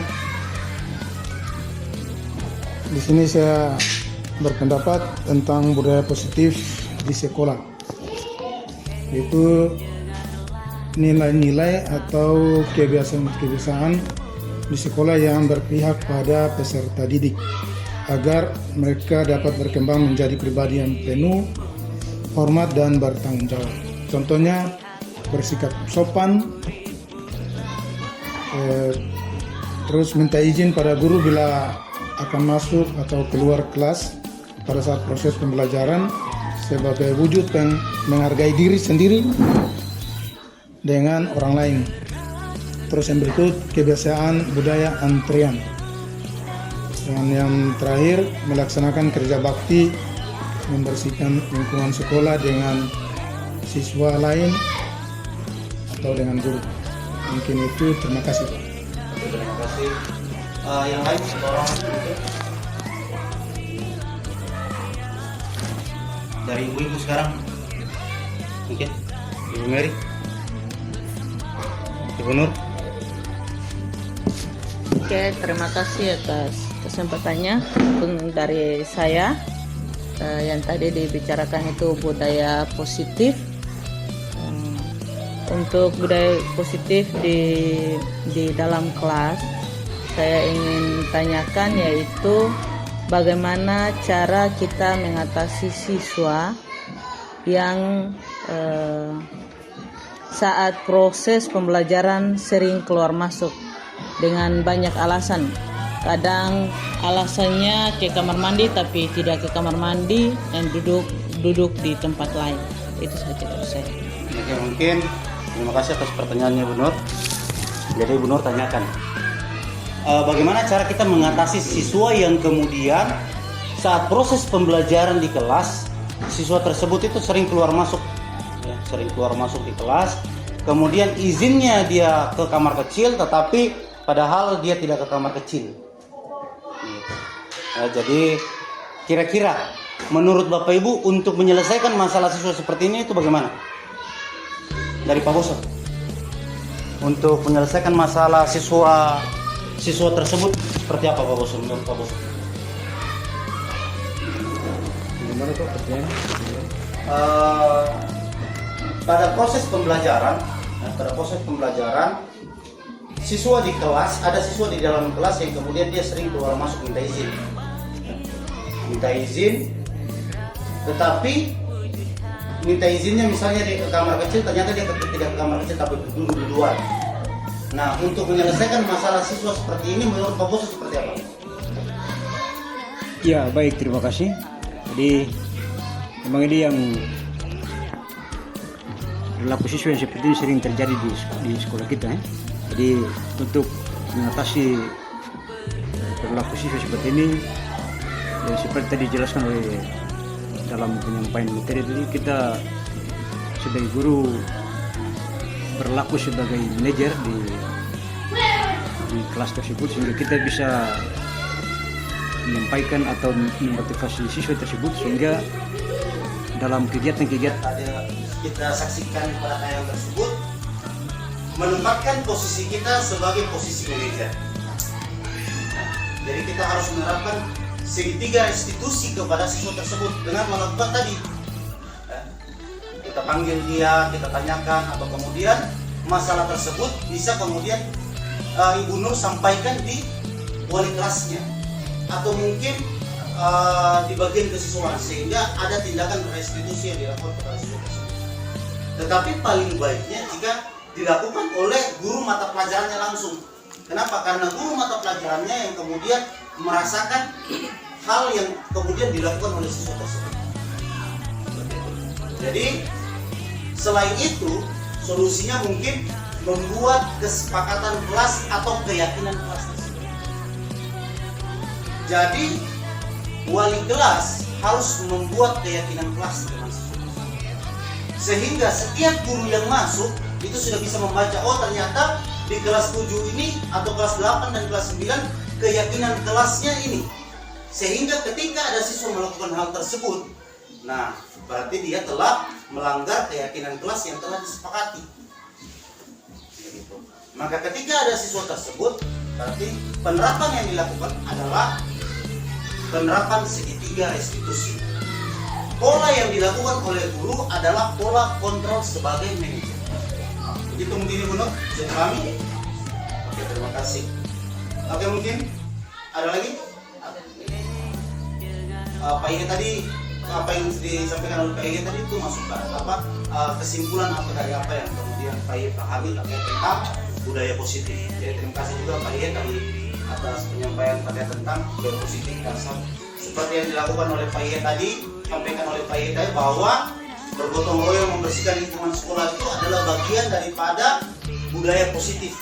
Di sini saya berpendapat tentang budaya positif di sekolah, yaitu nilai-nilai atau kebiasaan-kebiasaan di sekolah yang berpihak pada peserta didik agar mereka dapat berkembang menjadi pribadi yang penuh hormat dan bertanggung jawab. Contohnya bersikap sopan, terus minta izin pada guru bila akan masuk atau keluar kelas pada saat proses pembelajaran sebagai wujud menghargai diri sendiri dengan orang lain. Terus yang berikut kebiasaan budaya antrian. Dan yang terakhir melaksanakan kerja bakti membersihkan lingkungan sekolah dengan siswa lain atau dengan guru. Mungkin itu, terima kasih Pak. Terima kasih. Yang lain orang dari ibu sekarang mungkin Ibu Mary, Ibu Nur. Oke, terima kasih atas kesempatannya. Dari saya yang tadi dibicarakan itu budaya positif. Untuk budaya positif di dalam kelas, saya ingin tanyakan yaitu bagaimana cara kita mengatasi siswa yang saat proses pembelajaran sering keluar masuk dengan banyak alasan. Kadang alasannya ke kamar mandi tapi tidak ke kamar mandi dan duduk di tempat lain. Itu saja dari saya. Oke, mungkin terima kasih atas pertanyaannya Bu Nur. Jadi Bu Nur tanyakan bagaimana cara kita mengatasi siswa yang kemudian saat proses pembelajaran di kelas siswa tersebut itu sering keluar masuk ya, sering keluar masuk di kelas, kemudian izinnya dia ke kamar kecil tetapi padahal dia tidak ke kamar kecil gitu. Jadi kira-kira menurut Bapak Ibu untuk menyelesaikan masalah siswa seperti ini itu bagaimana? Dari Pak Boso, untuk menyelesaikan masalah siswa tersebut seperti apa Pak Boso, menurut Pak Boso? Bagaimana Pak pertanyaan? Pada proses pembelajaran, siswa di kelas, ada siswa di dalam kelas yang kemudian dia sering keluar masuk minta izin, tetapi minta izinnya misalnya dia ke kamar kecil, ternyata dia tidak ke kamar kecil tapi duduk di luar. Nah, untuk menyelesaikan masalah siswa seperti ini menurut Pak Boso seperti apa? Ya, baik, terima kasih. Jadi memang ini yang perilaku siswa yang seperti ini sering terjadi di sekolah kita. Jadi untuk mengatasi perilaku siswa seperti ini, yang seperti tadi dijelaskan oleh dalam penyampaian materi tadi, kita sebagai guru berlaku sebagai manajer di kelas tersebut sehingga kita bisa menyampaikan atau memotivasi siswa tersebut sehingga dalam kegiatan-kegiatan kita saksikan pada tayangan tersebut menempatkan posisi kita sebagai posisi manajer. Jadi kita harus menerapkan segitiga institusi kepada siswa tersebut dengan melakukan tadi. Kita panggil dia, kita tanyakan, atau kemudian masalah tersebut bisa kemudian Ibu Nur sampaikan di wali kelasnya, atau mungkin di bagian kesiswaan sehingga ada tindakan restitusi yang dilakukan kepada siswa tersebut. Tetapi paling baiknya jika dilakukan oleh guru mata pelajarannya langsung. Kenapa? Karena guru mata pelajarannya yang kemudian merasakan hal yang kemudian dilakukan oleh siswa tersebut. Jadi selain itu solusinya mungkin membuat kesepakatan kelas atau keyakinan kelas tersebut. Jadi wali kelas harus membuat keyakinan kelas dengan siswa, sehingga setiap guru yang masuk itu sudah bisa membaca, oh ternyata di kelas 7 ini atau kelas 8 dan kelas 9 keyakinan kelasnya ini, sehingga ketika ada siswa melakukan hal tersebut, nah berarti dia telah melanggar keyakinan kelas yang telah disepakati. Maka ketika ada siswa tersebut, berarti penerapan yang dilakukan adalah penerapan segitiga restitusi. Pola yang dilakukan oleh guru adalah pola kontrol sebagai manajer. Begitu mungkin Ibu Nur, bisa dipahami? Oke, terima kasih. Oke, mungkin ada lagi? Pak Ige tadi, apa yang disampaikan oleh Pak Ige tadi itu masuk ke apa? Kesimpulan apa dari apa yang kemudian Pak Ige pahami tentang budaya positif. Jadi terima kasih juga Pak Ige tadi atas penyampaian terkait tentang budaya positif dan seperti yang dilakukan oleh Pak Ige tadi, sampaikan oleh Pak Ige tadi bahwa bergotong royong membersihkan lingkungan sekolah itu adalah bagian daripada budaya positif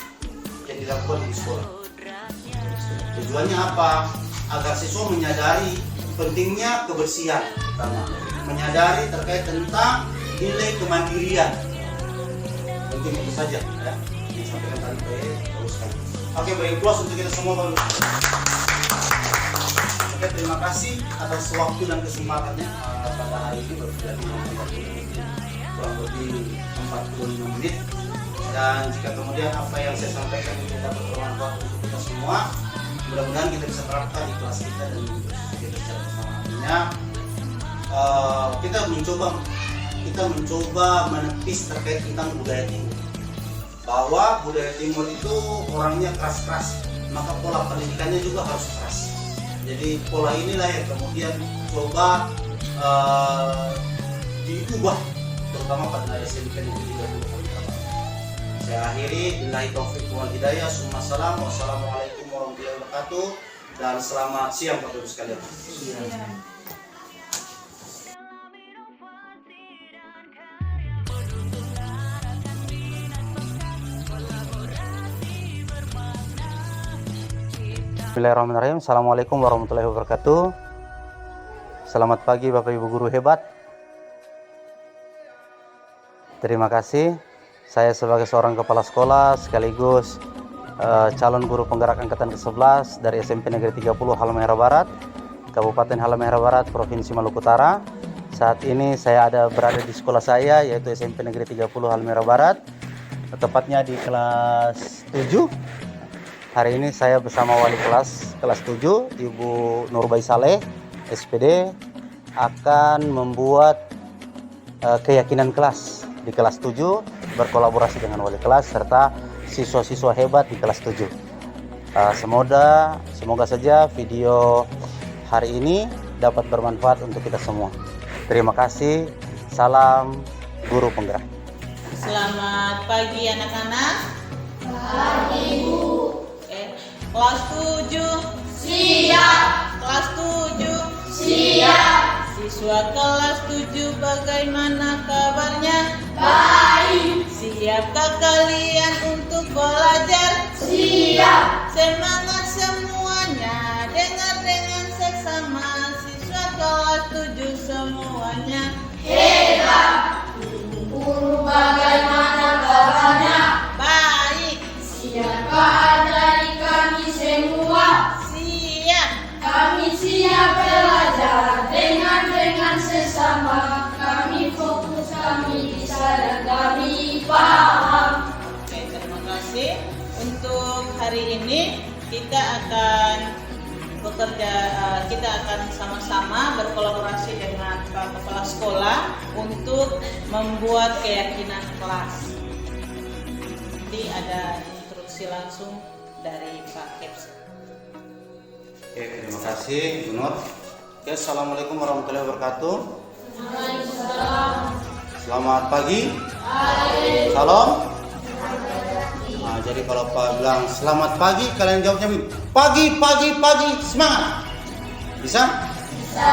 yang dilakukan di sekolah. Tujuannya apa? Agar siswa menyadari pentingnya kebersihan, pertama, menyadari terkait tentang nilai kemandirian. Penting itu saja ya. Yang sampaikan tadi Pak Ige teruskan. Oke, baik, close untuk kita semua Pak. Oke, terima kasih atas waktu dan kesempatannya pada hari ini berbicara kurang lebih 45 menit. Dan jika kemudian apa yang saya sampaikan itu dapat bermanfaat untuk kita semua, mudah-mudahan kita bisa terapkan di kelas kita dan kita secara bersama. Artinya kita mencoba menepis terkait tentang budaya timur, bahwa budaya timur itu orangnya keras-keras, maka pola pendidikannya juga harus keras. Jadi pola inilah yang kemudian coba diubah, terutama pada SMP Negeri 30 Kalikramat. Saya akhiri, billahi taufiq wal hidayah, wassalamualaikum warahmatullahi wabarakatuh, dan selamat siang Bapak Ibu sekalian. Bismillahirrahmanirrahim. Assalamualaikum warahmatullahi wabarakatuh. Selamat pagi Bapak Ibu guru hebat. Terima kasih. Saya sebagai seorang kepala sekolah sekaligus calon guru penggerak angkatan ke-11 dari SMP Negeri 30 Halmahera Barat, Kabupaten Halmahera Barat, Provinsi Maluku Utara. Saat ini saya berada di sekolah saya, yaitu SMP Negeri 30 Halmahera Barat, tepatnya di kelas 7. Hari ini saya bersama wali kelas 7, Ibu Nurbai Saleh, SPD, akan membuat keyakinan kelas di kelas 7, berkolaborasi dengan wali kelas serta siswa-siswa hebat di kelas 7. Semoga saja video hari ini dapat bermanfaat untuk kita semua. Terima kasih. Salam guru penggerak. Selamat pagi anak-anak. Pagi Bu. Kelas 7 siap. Kelas 7 siap. Siswa kelas 7 bagaimana kabarnya? Baik. Siapkah kalian untuk belajar? Siap. Semangat semuanya, dengar dengan seksama. Siswa kelas 7 semuanya hebat. Guru bagaimana kabarnya? Baik. Siapkah dari kami semua? Siap. Kami siap belajar dengan sesama. Kami fokus, kami bisa dan kami paham. Oke, terima kasih. Untuk hari ini kita akan sama-sama berkolaborasi dengan Pak Kepala Sekolah untuk membuat keyakinan kelas. Jadi ada instruksi langsung dari Pak Keps. Oke, terima kasih Bu Nur. Oke, assalamualaikum warahmatullahi wabarakatuh. Selamat pagi. Salam. Nah, jadi kalau Pak bilang selamat pagi, kalian jawabnya pagi, pagi, pagi, semangat. Bisa? Bisa.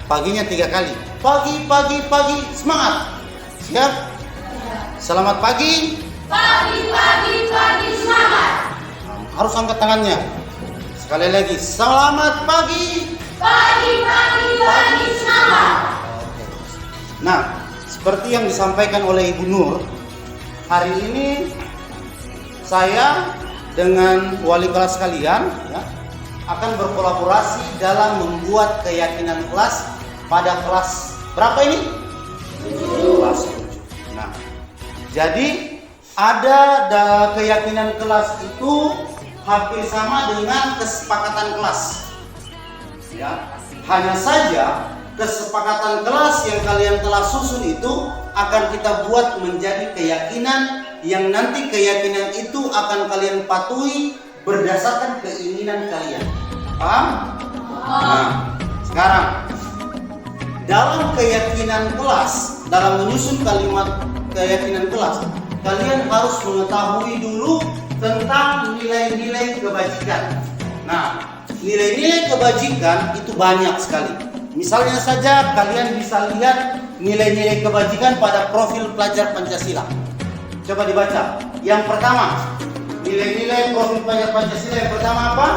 Paginya 3 kali. Pagi, pagi, pagi, semangat. Siap? Selamat pagi. Pagi, pagi, pagi, semangat. Harus angkat tangannya. Sekali lagi, selamat pagi. Pagi, pagi, pagi, semangat. Nah, seperti yang disampaikan oleh Ibu Nur, hari ini saya dengan wali kelas kalian ya, akan berkolaborasi dalam membuat keyakinan kelas pada kelas berapa ini? 7. Kelas 7. Nah, jadi ada keyakinan kelas itu hampir sama dengan kesepakatan kelas. Ya, hanya saja kesepakatan kelas yang kalian telah susun itu akan kita buat menjadi keyakinan yang nanti keyakinan itu akan kalian patuhi berdasarkan keinginan kalian. Paham? Nah, sekarang dalam keyakinan kelas, dalam menyusun kalimat keyakinan kelas, kalian harus mengetahui dulu tentang nilai-nilai kebajikan. Nah, nilai-nilai kebajikan itu banyak sekali. Misalnya saja kalian bisa lihat nilai-nilai kebajikan pada profil pelajar Pancasila. Coba dibaca. Yang pertama, nilai-nilai profil pelajar Pancasila yang pertama apa?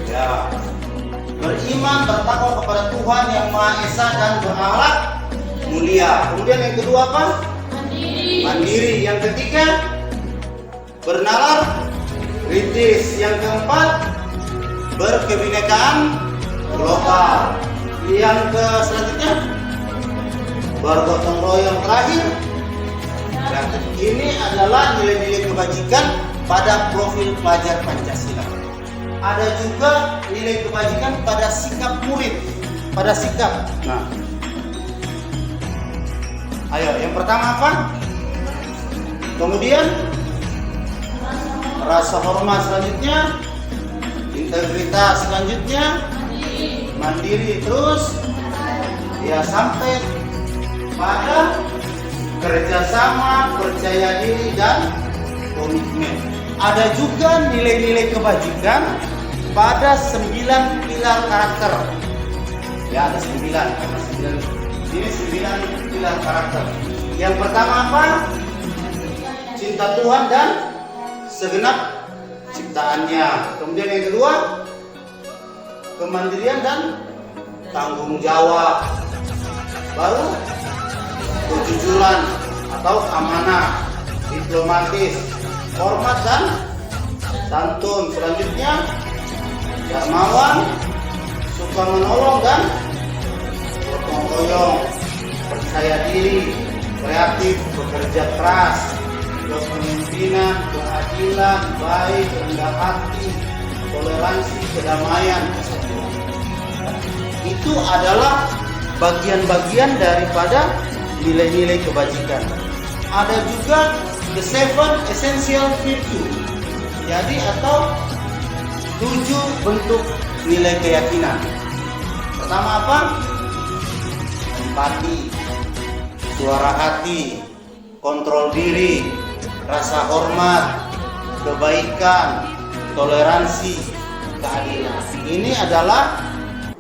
Ya, beriman, bertakwa kepada Tuhan yang Maha Esa dan berakhlak mulia. Kemudian yang kedua apa? Mandiri. Yang ketiga, bernalar kritis. Yang keempat, berkebinekaan global. Yang selanjutnya, bergotong royong. Terakhir, dan ini adalah nilai-nilai kebajikan pada profil pelajar Pancasila. Ada juga nilai kebajikan pada sikap murid, pada sikap. Nah, ayo, yang pertama apa? Kemudian rasa hormat, selanjutnya integritas, selanjutnya mandiri, terus ya sampai pada kerjasama, percaya diri dan komitmen. Ada juga nilai-nilai kebajikan pada 9 pilar karakter. Ya, ada 9 karena 9 ini 9 pilar karakter. Yang pertama apa? Cinta Tuhan dan segenap ciptaannya. Kemudian yang kedua, kemandirian dan tanggung jawab. Baru kejujuran atau amanah, diplomatis, hormat dan santun. Selanjutnya, dermawan, suka menolong dan gotong royong, percaya diri, kreatif, bekerja keras, kepemimpinan, keadilan, baik, rendah hati, toleransi, kedamaian, kesatuan. Itu adalah bagian-bagian daripada nilai-nilai kebajikan. Ada juga the 7 essential virtue. Jadi atau 7 bentuk nilai keyakinan. Pertama apa? Empati, suara hati, kontrol diri, rasa hormat, kebaikan, toleransi, keadilan. Ini adalah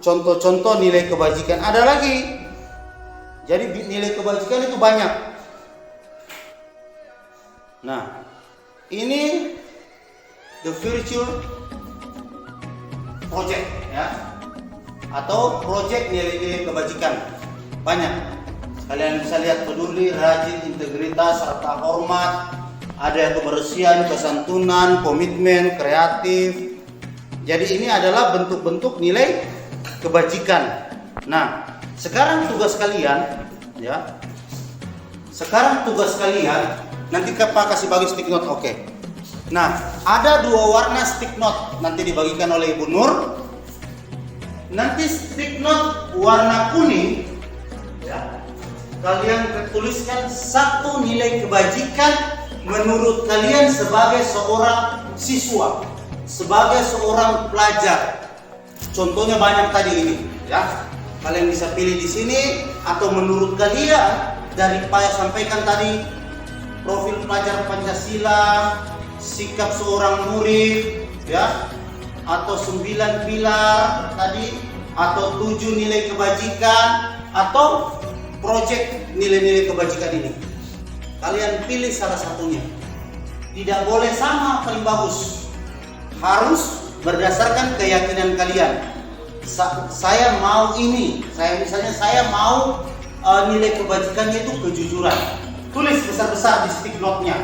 contoh-contoh nilai kebajikan. Ada lagi. Jadi nilai kebajikan itu banyak. Nah, ini the virtue project ya. Atau project nilai-nilai kebajikan. Banyak. Kalian bisa lihat peduli, rajin, integritas, serta hormat, ada kebersihan, kesantunan, komitmen, kreatif. Jadi ini adalah bentuk-bentuk nilai kebajikan. Nah, sekarang tugas kalian ya. Sekarang tugas kalian, nanti Pak kasih bagi stick note, oke. Nah, ada 2 warna stick note nanti dibagikan oleh Ibu Nur. Nanti stick note warna kuning ya. Kalian tuliskan 1 nilai kebajikan menurut kalian sebagai seorang siswa, sebagai seorang pelajar, contohnya banyak tadi ini, ya. Kalian bisa pilih di sini, atau menurut kalian dari Pak yang sampaikan tadi, profil pelajar Pancasila, sikap seorang murid, ya, atau 9 pilar tadi, atau 7 nilai kebajikan, atau proyek nilai-nilai kebajikan ini. Kalian pilih salah satunya. Tidak boleh sama paling bagus. Harus berdasarkan keyakinan kalian. Saya mau ini, saya mau nilai kebajikannya itu kejujuran. Tulis besar-besar di stick note-nya,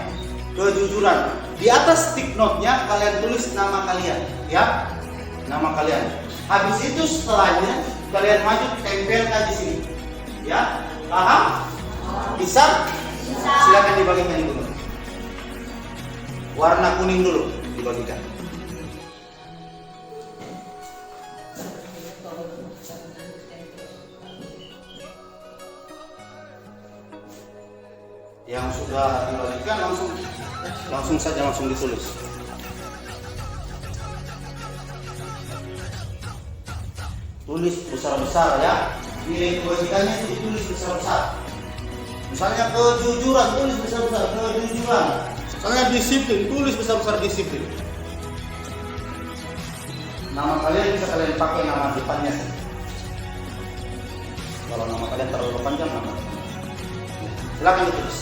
kejujuran. Di atas stick note-nya kalian tulis nama kalian, ya, nama kalian. Habis itu setelahnya kalian maju tempelkan di sini, ya. Paham? Bisa? Silakan dibagikan dulu. Warna kuning dulu dibagikan. Yang sudah dibagikan langsung saja ditulis. Tulis besar-besar, ya. Nilai kebajikannya itu ditulis besar-besar. Misalnya kejujuran, tulis besar-besar kejujuran. Misalnya disiplin, tulis besar-besar disiplin. Nama kalian bisa kalian pakai nama depannya saja. Kalau nama kalian terlalu panjang, nama. Silakan ditulis.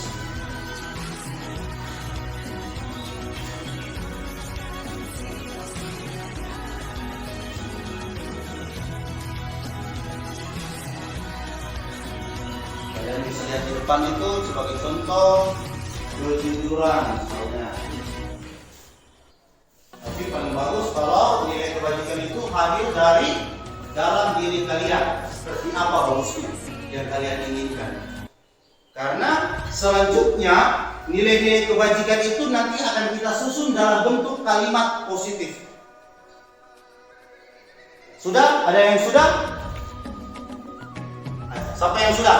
Kalian bisa lihat di depan itu sebagai contoh kejujuran misalnya. Tapi paling bagus kalau nilai kebajikan itu hadir dari dalam diri kalian. Seperti apa bagusnya yang kalian inginkan. Karena selanjutnya nilai-nilai kebajikan itu nanti akan kita susun dalam bentuk kalimat positif. Sudah? Ada yang sudah? Siapa yang sudah?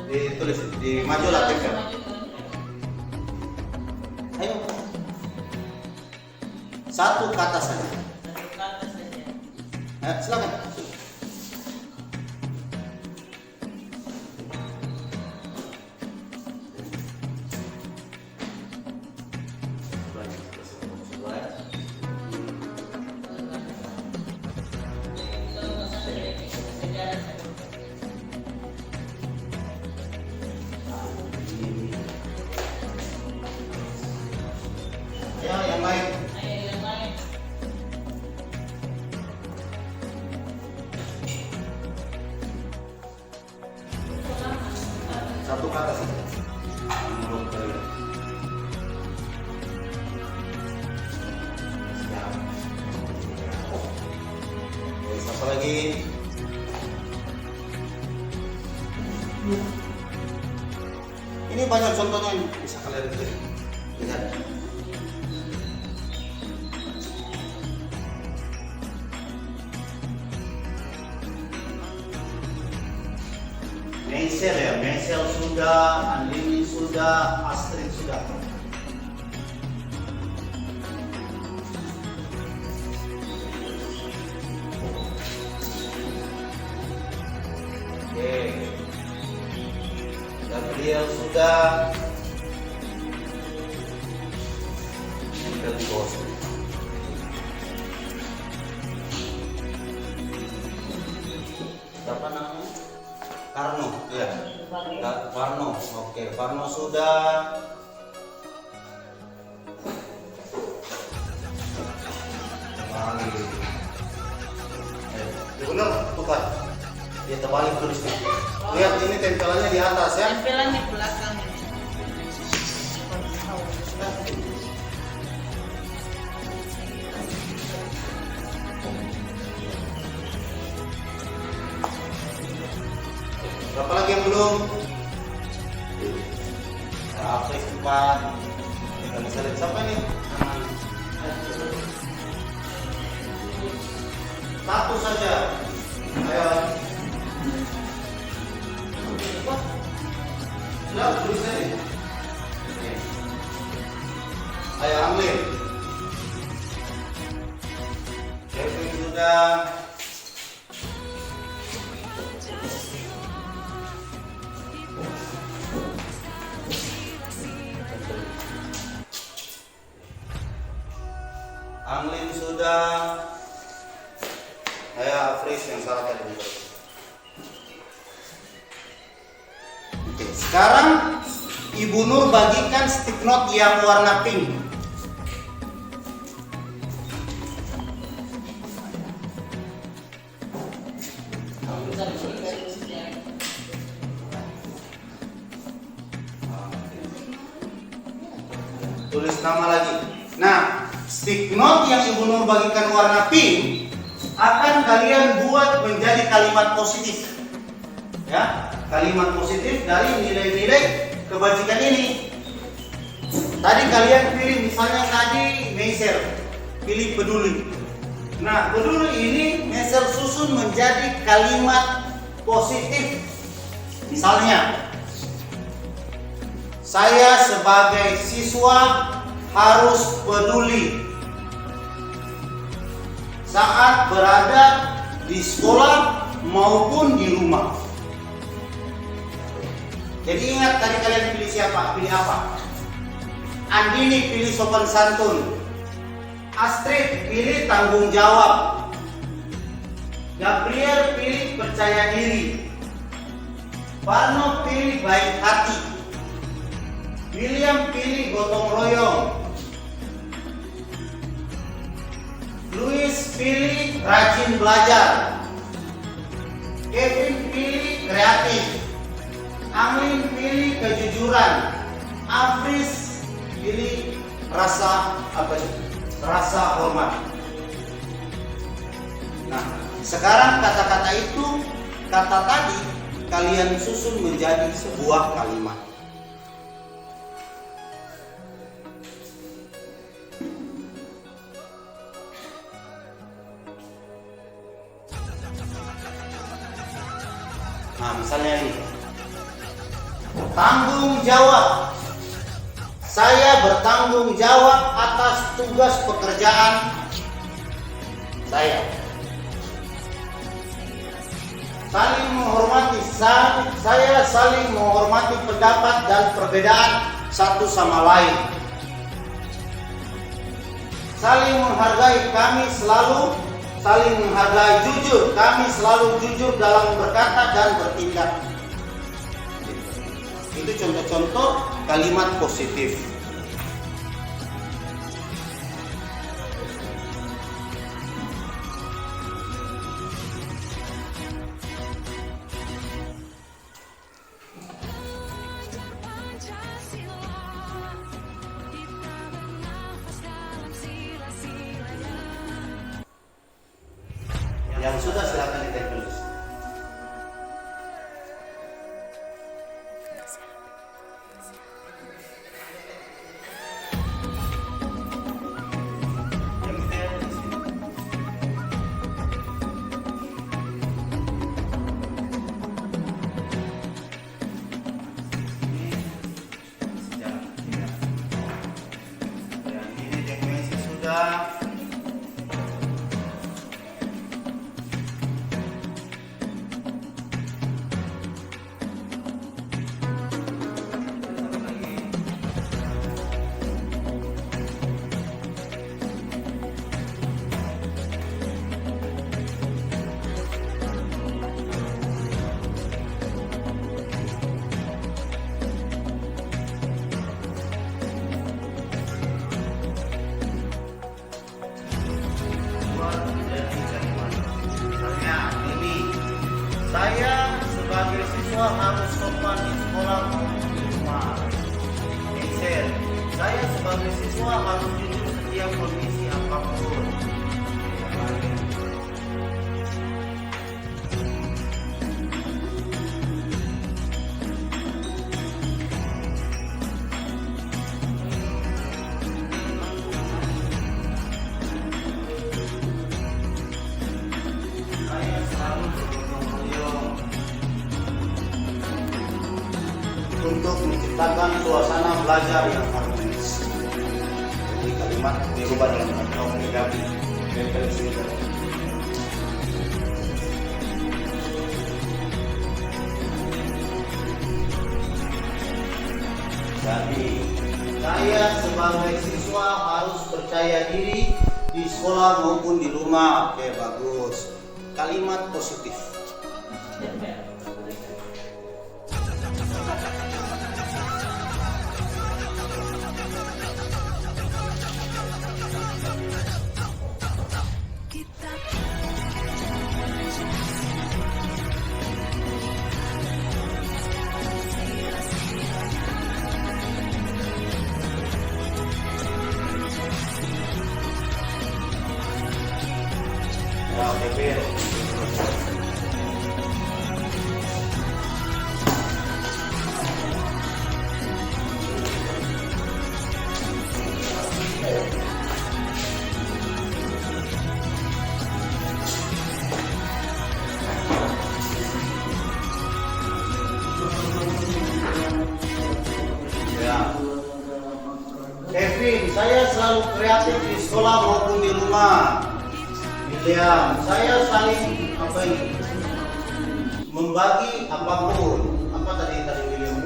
Ditulis, di maju lah tempel. Ayo. Satu kata saja. Silakan. Ya, yang lain. Satu kata saja. Menurut kalian. Oke, siapa lagi? Ini banyak contohnya yang bisa kalian lihat. Meisel ya, Meisel sudah, Andini sudah, Astrid sudah. Oke, Gabriel sudah. Tempel di bawah sini. Siapa namanya? Karno, ya. Varno, oke. Varno sudah. Terbalik. Benar, tukar. Dia terbalik tulisnya. Lihat ini tempelannya di atas ya. Tempelan di belakang. Berapa lagi yang belum? Apa cepat? Kita bisa lihat siapa nih? Satu saja. Ayo. Sudah tulis ini. sudah. Saya freeze yang salah tadi. Oke, sekarang Ibu Nur bagikan stick note yang warna pink. Tulis nama lagi. Nah, stick note yang Ibu Nur bagikan warna pink akan kalian buat menjadi kalimat positif. Ya, kalimat positif dari nilai-nilai kebajikan ini. Tadi kalian pilih misalnya tadi Meisel, pilih peduli. Nah, peduli ini Meisel susun menjadi kalimat positif. Misalnya, saya sebagai siswa harus peduli saat berada di sekolah maupun di rumah. Jadi ingat tadi kalian pilih siapa? Pilih apa? Andini pilih sopan santun. Astrid pilih tanggung jawab. Gabriel pilih percaya diri. Parno pilih baik hati. William pilih gotong royong. Louis pilih rajin belajar. Kevin pilih kreatif. Amin pilih kejujuran. Afris pilih rasa hormat. Nah, sekarang kata-kata itu, kata tadi kalian susun menjadi sebuah kalimat. Nah, misalnya ini. Tanggung jawab. Saya bertanggung jawab atas tugas pekerjaan saya. Saling menghormati. Saya saling menghormati pendapat dan perbedaan satu sama lain. Saling menghargai, kami selalu saling menghargai. Jujur, kami selalu jujur dalam berkata dan bertindak. Itu contoh-contoh kalimat positif. Yang sudah silakan ditulis. Ini definisi sudah. Saya sebagai siswa harus sopan di sekolah maupun di rumah. Excel. Saya sebagai siswa harus jujur setiap kondisi apapun. Saya selalu bergotong royong untuk menciptakan suasana belajar yang harmonis. Jadi kalimat dirubah dalam bentuk negatif. Jadi saya sebagai siswa harus percaya diri di sekolah maupun di rumah. Oke, bagus. Kalimat positif. Ya, Bebel. Ya. Kevin, saya selalu kreatif di sekolah maupun di rumah. William, saya saling apa ini? Membagi apapun. Apa tadi William?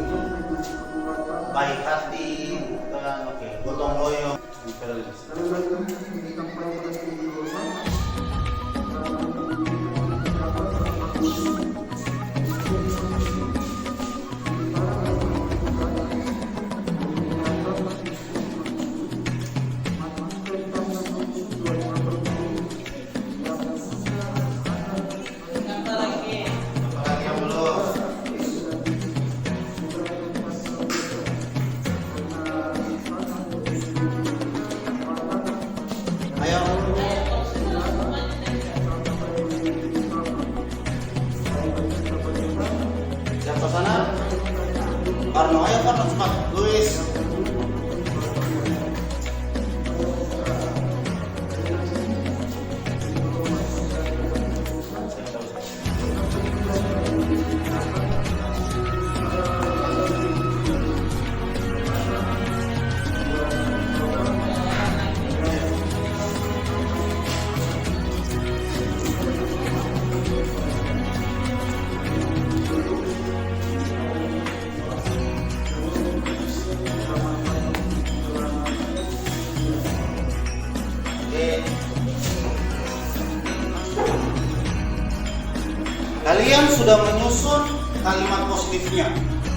Baik hati, bukan? Oke, gotong royong. Apalagi yang belum? Ayo. Siapa sana? Karno, ayo Karno cepat. Luis. Kalian sudah menyusun kalimat positifnya.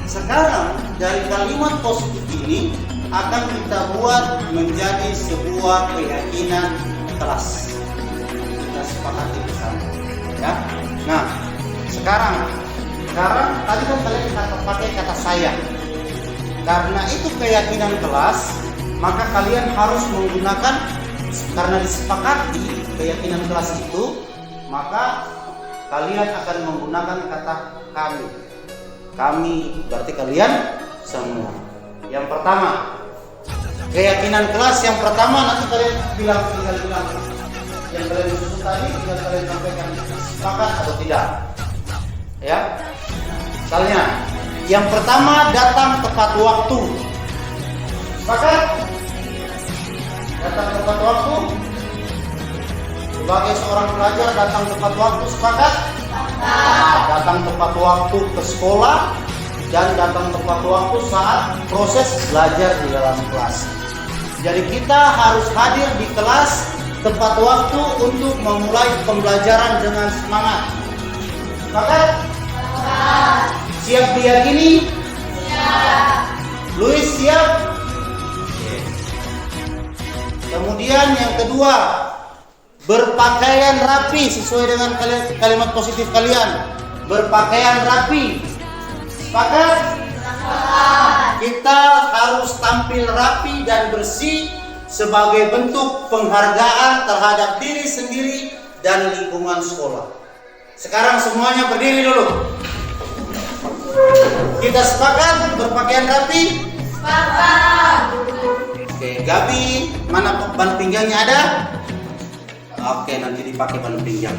Sekarang dari kalimat positif ini akan kita buat menjadi sebuah keyakinan kelas. Kita sepakati bersama, ya. Nah, sekarang tadi kan kalian pakai kata saya. Karena itu keyakinan kelas, maka kalian harus menggunakan, karena disepakati keyakinan kelas itu, maka kalian akan menggunakan kata kami. Kami berarti kalian semua. Yang pertama, keyakinan kelas yang pertama nanti kalian tinggal bilang yang kalian susun tadi, tinggal kalian sampaikan sepakat atau tidak. Ya. Misalnya, yang pertama datang tepat waktu. Sepakat? Datang tepat waktu. Sebagai seorang pelajar datang tepat waktu, sepakat? Datang tepat waktu ke sekolah dan datang tepat waktu saat proses belajar di dalam kelas. Jadi kita harus hadir di kelas tepat waktu untuk memulai pembelajaran dengan semangat. Sepakat? Siap diyakini? Siap. Luis siap? Kemudian yang kedua, berpakaian rapi sesuai dengan kalimat positif kalian. Berpakaian rapi. Sepakat? Kita harus tampil rapi dan bersih sebagai bentuk penghargaan terhadap diri sendiri dan lingkungan sekolah. Sekarang semuanya berdiri dulu. Kita sepakat berpakaian rapi? Sepakat. Oke, Gabi, mana ban pinggangnya ada? Oke, nanti dipakai ban pinggang.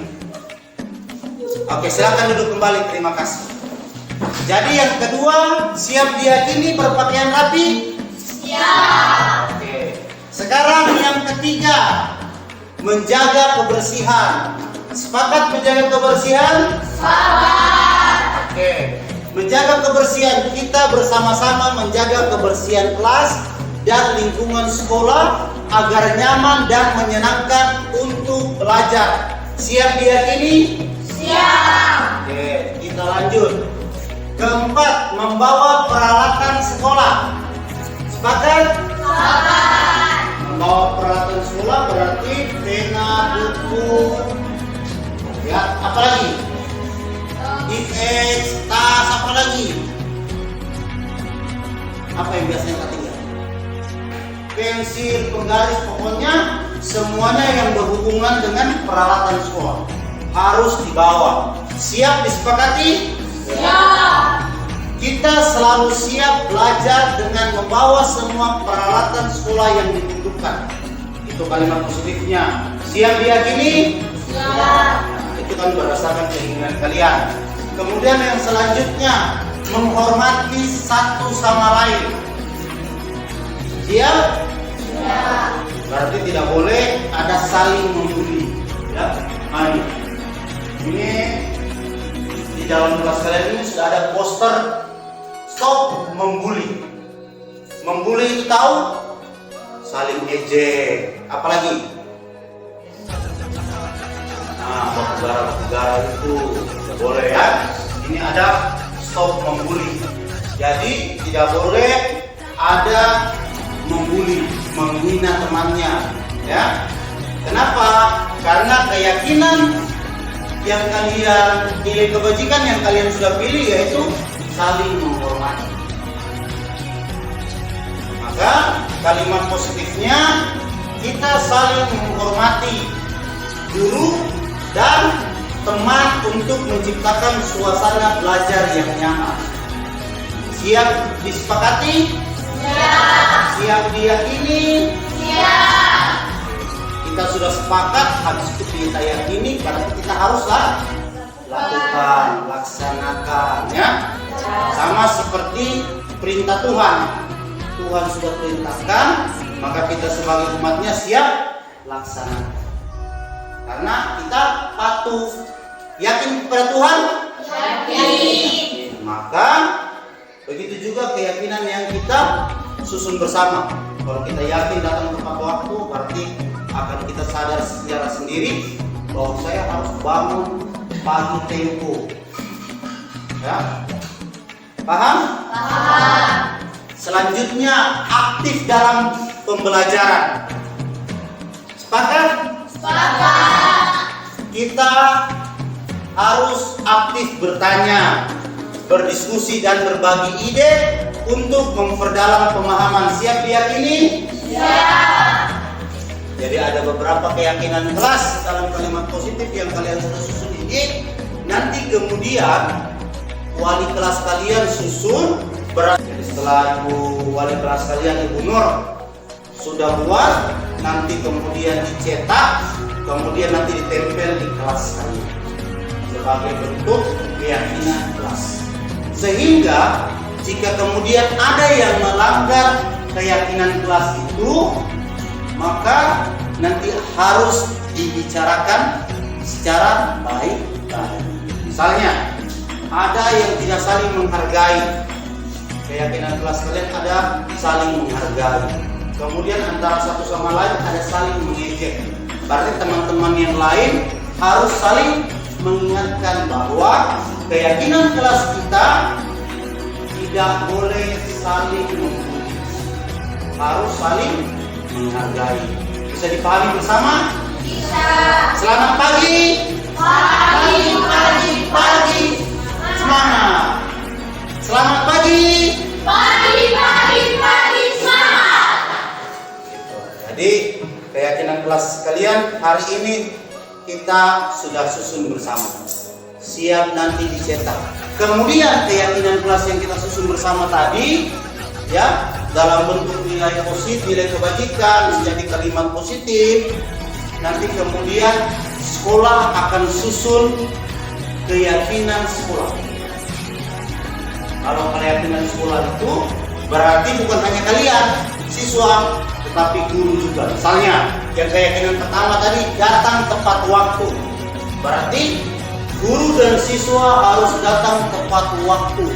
Oke, silakan duduk kembali. Terima kasih. Jadi yang kedua, siap diyakini berpakaian rapi? Siap. Oke. Sekarang yang ketiga, menjaga kebersihan. Sepakat menjaga kebersihan? Sepakat. Oke. Menjaga kebersihan, kita bersama-sama menjaga kebersihan kelas dan lingkungan sekolah agar nyaman dan menyenangkan untuk belajar. Siap diyakini? Siap. Oke, kita lanjut. Keempat, membawa peralatan sekolah. Sepakat? Sepakat. Membawa peralatan sekolah berarti pena, buku, ya, apa lagi? Dix, tas, apa lagi? Apa yang biasanya ketinggalan? Pensil, penggaris, pokoknya semuanya yang berhubungan dengan peralatan sekolah harus dibawa. Siap disepakati? Siap. Kita selalu siap belajar dengan membawa semua peralatan sekolah yang dibutuhkan. Itu kalimat positifnya. Siap diyakini? Siap. Nah, itu kan berdasarkan keinginan kalian. Kemudian yang selanjutnya, menghormati satu sama lain. Siap? Siap. Berarti tidak boleh ada saling membuli. Ya, mari. Ini di dalam kelas kalian ini sudah ada poster stop membuli. Membuli itu tahu? Saling ejek. Apalagi? Nah, baku-gara itu tidak boleh ya. Ini ada stop membuli. Jadi tidak boleh ada membuli, menghina temannya, ya. Kenapa? Karena keyakinan yang kalian, nilai kebajikan yang kalian sudah pilih yaitu saling menghormati. Maka kalimat positifnya, kita saling menghormati guru dan teman untuk menciptakan suasana belajar yang nyaman. Siap disepakati? Siap. Siap diyakini? Siap. Kita sudah sepakat, habis itu kita yakini, berarti kita haruslah lakukan, laksanakan, ya. Sama seperti perintah Tuhan. Tuhan sudah perintahkan, maka kita sebagai umatnya siap laksanakan. Karena kita patuh. Yakin kepada Tuhan? Yakin. Maka begitu juga keyakinan yang kita susun bersama. Kalau kita yakin datang tepat waktu, berarti akan kita sadar secara sendiri bahwa saya harus bangun pagi tempo. Ya? Paham? Paham. Selanjutnya, aktif dalam pembelajaran. Sepakat? Sepakat. Kita harus aktif bertanya, berdiskusi dan berbagi ide untuk memperdalam pemahaman. Siap diyakini? Siap. Jadi ada beberapa keyakinan kelas dalam kalimat positif yang kalian sudah susun ini. Nanti kemudian wali kelas kalian susun. Jadi setelah wali kelas kalian Ibu Nur sudah buat, nanti kemudian dicetak, kemudian nanti ditempel di kelas kalian sebagai bentuk keyakinan kelas. Sehingga jika kemudian ada yang melanggar keyakinan kelas itu, maka nanti harus dibicarakan secara baik-baik. Misalnya, ada yang tidak saling menghargai. Keyakinan kelas kalian ada saling menghargai. Kemudian antara satu sama lain ada saling mengejek. Berarti teman-teman yang lain harus saling mengingatkan bahwa keyakinan kelas kita tidak boleh saling membuli, harus saling menghargai. Bisa dipahami bersama? Bisa. Selamat pagi. Pagi, pagi, pagi. Semangat. Selamat pagi. Pagi, pagi, pagi. Semangat. Jadi keyakinan kelas kalian hari ini kita sudah susun bersama. Siap nanti dicetak. Kemudian keyakinan kelas yang kita susun bersama tadi, ya, dalam bentuk nilai positif, nilai kebajikan, menjadi kalimat positif. Nanti kemudian sekolah akan susun keyakinan sekolah. Kalau keyakinan sekolah itu berarti bukan hanya kalian, siswa, tetapi guru juga. Misalnya, yang keyakinan pertama tadi datang tepat waktu. Berarti guru dan siswa harus datang tepat waktu.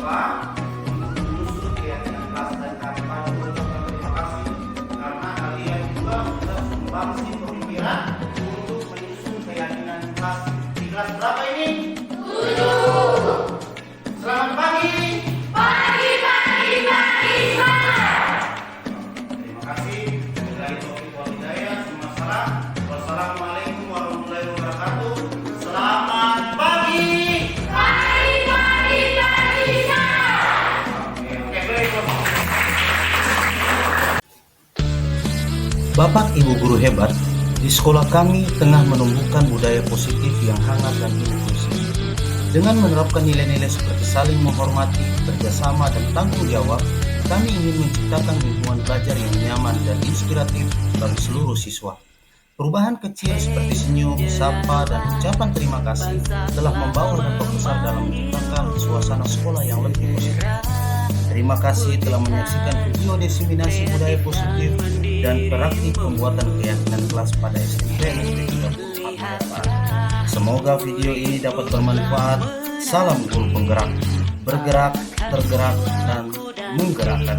siswa untuk menyusun keyakinan kelas dan kami mengucapkan terima kasih karena kalian juga sudah membangsi pemikiran untuk menyusun keyakinan kelas. Di kelas berapa ini? 7. Selamat pagi. Pagi. Terima kasih. Billahi taufiq wal hidayah. Wassalamualaikum warahmatullahi wabarakatuh. Selamat pagi. Bapak Ibu guru hebat, di sekolah kami tengah menumbuhkan budaya positif yang hangat dan inklusif. Dengan menerapkan nilai-nilai seperti saling menghormati, kerjasama, dan tanggung jawab, kami ingin menciptakan lingkungan belajar yang nyaman dan inspiratif bagi seluruh siswa. Perubahan kecil seperti senyum, sapa, dan ucapan terima kasih telah membawa dampak besar dalam menciptakan suasana sekolah yang lebih positif. Terima kasih telah menyaksikan video diseminasi budaya positif dan praktik pembuatan keyakinan kelas pada SMP Negeri 34 Barat. Semoga video ini dapat bermanfaat. Salam guru penggerak, bergerak, tergerak, dan menggerakkan.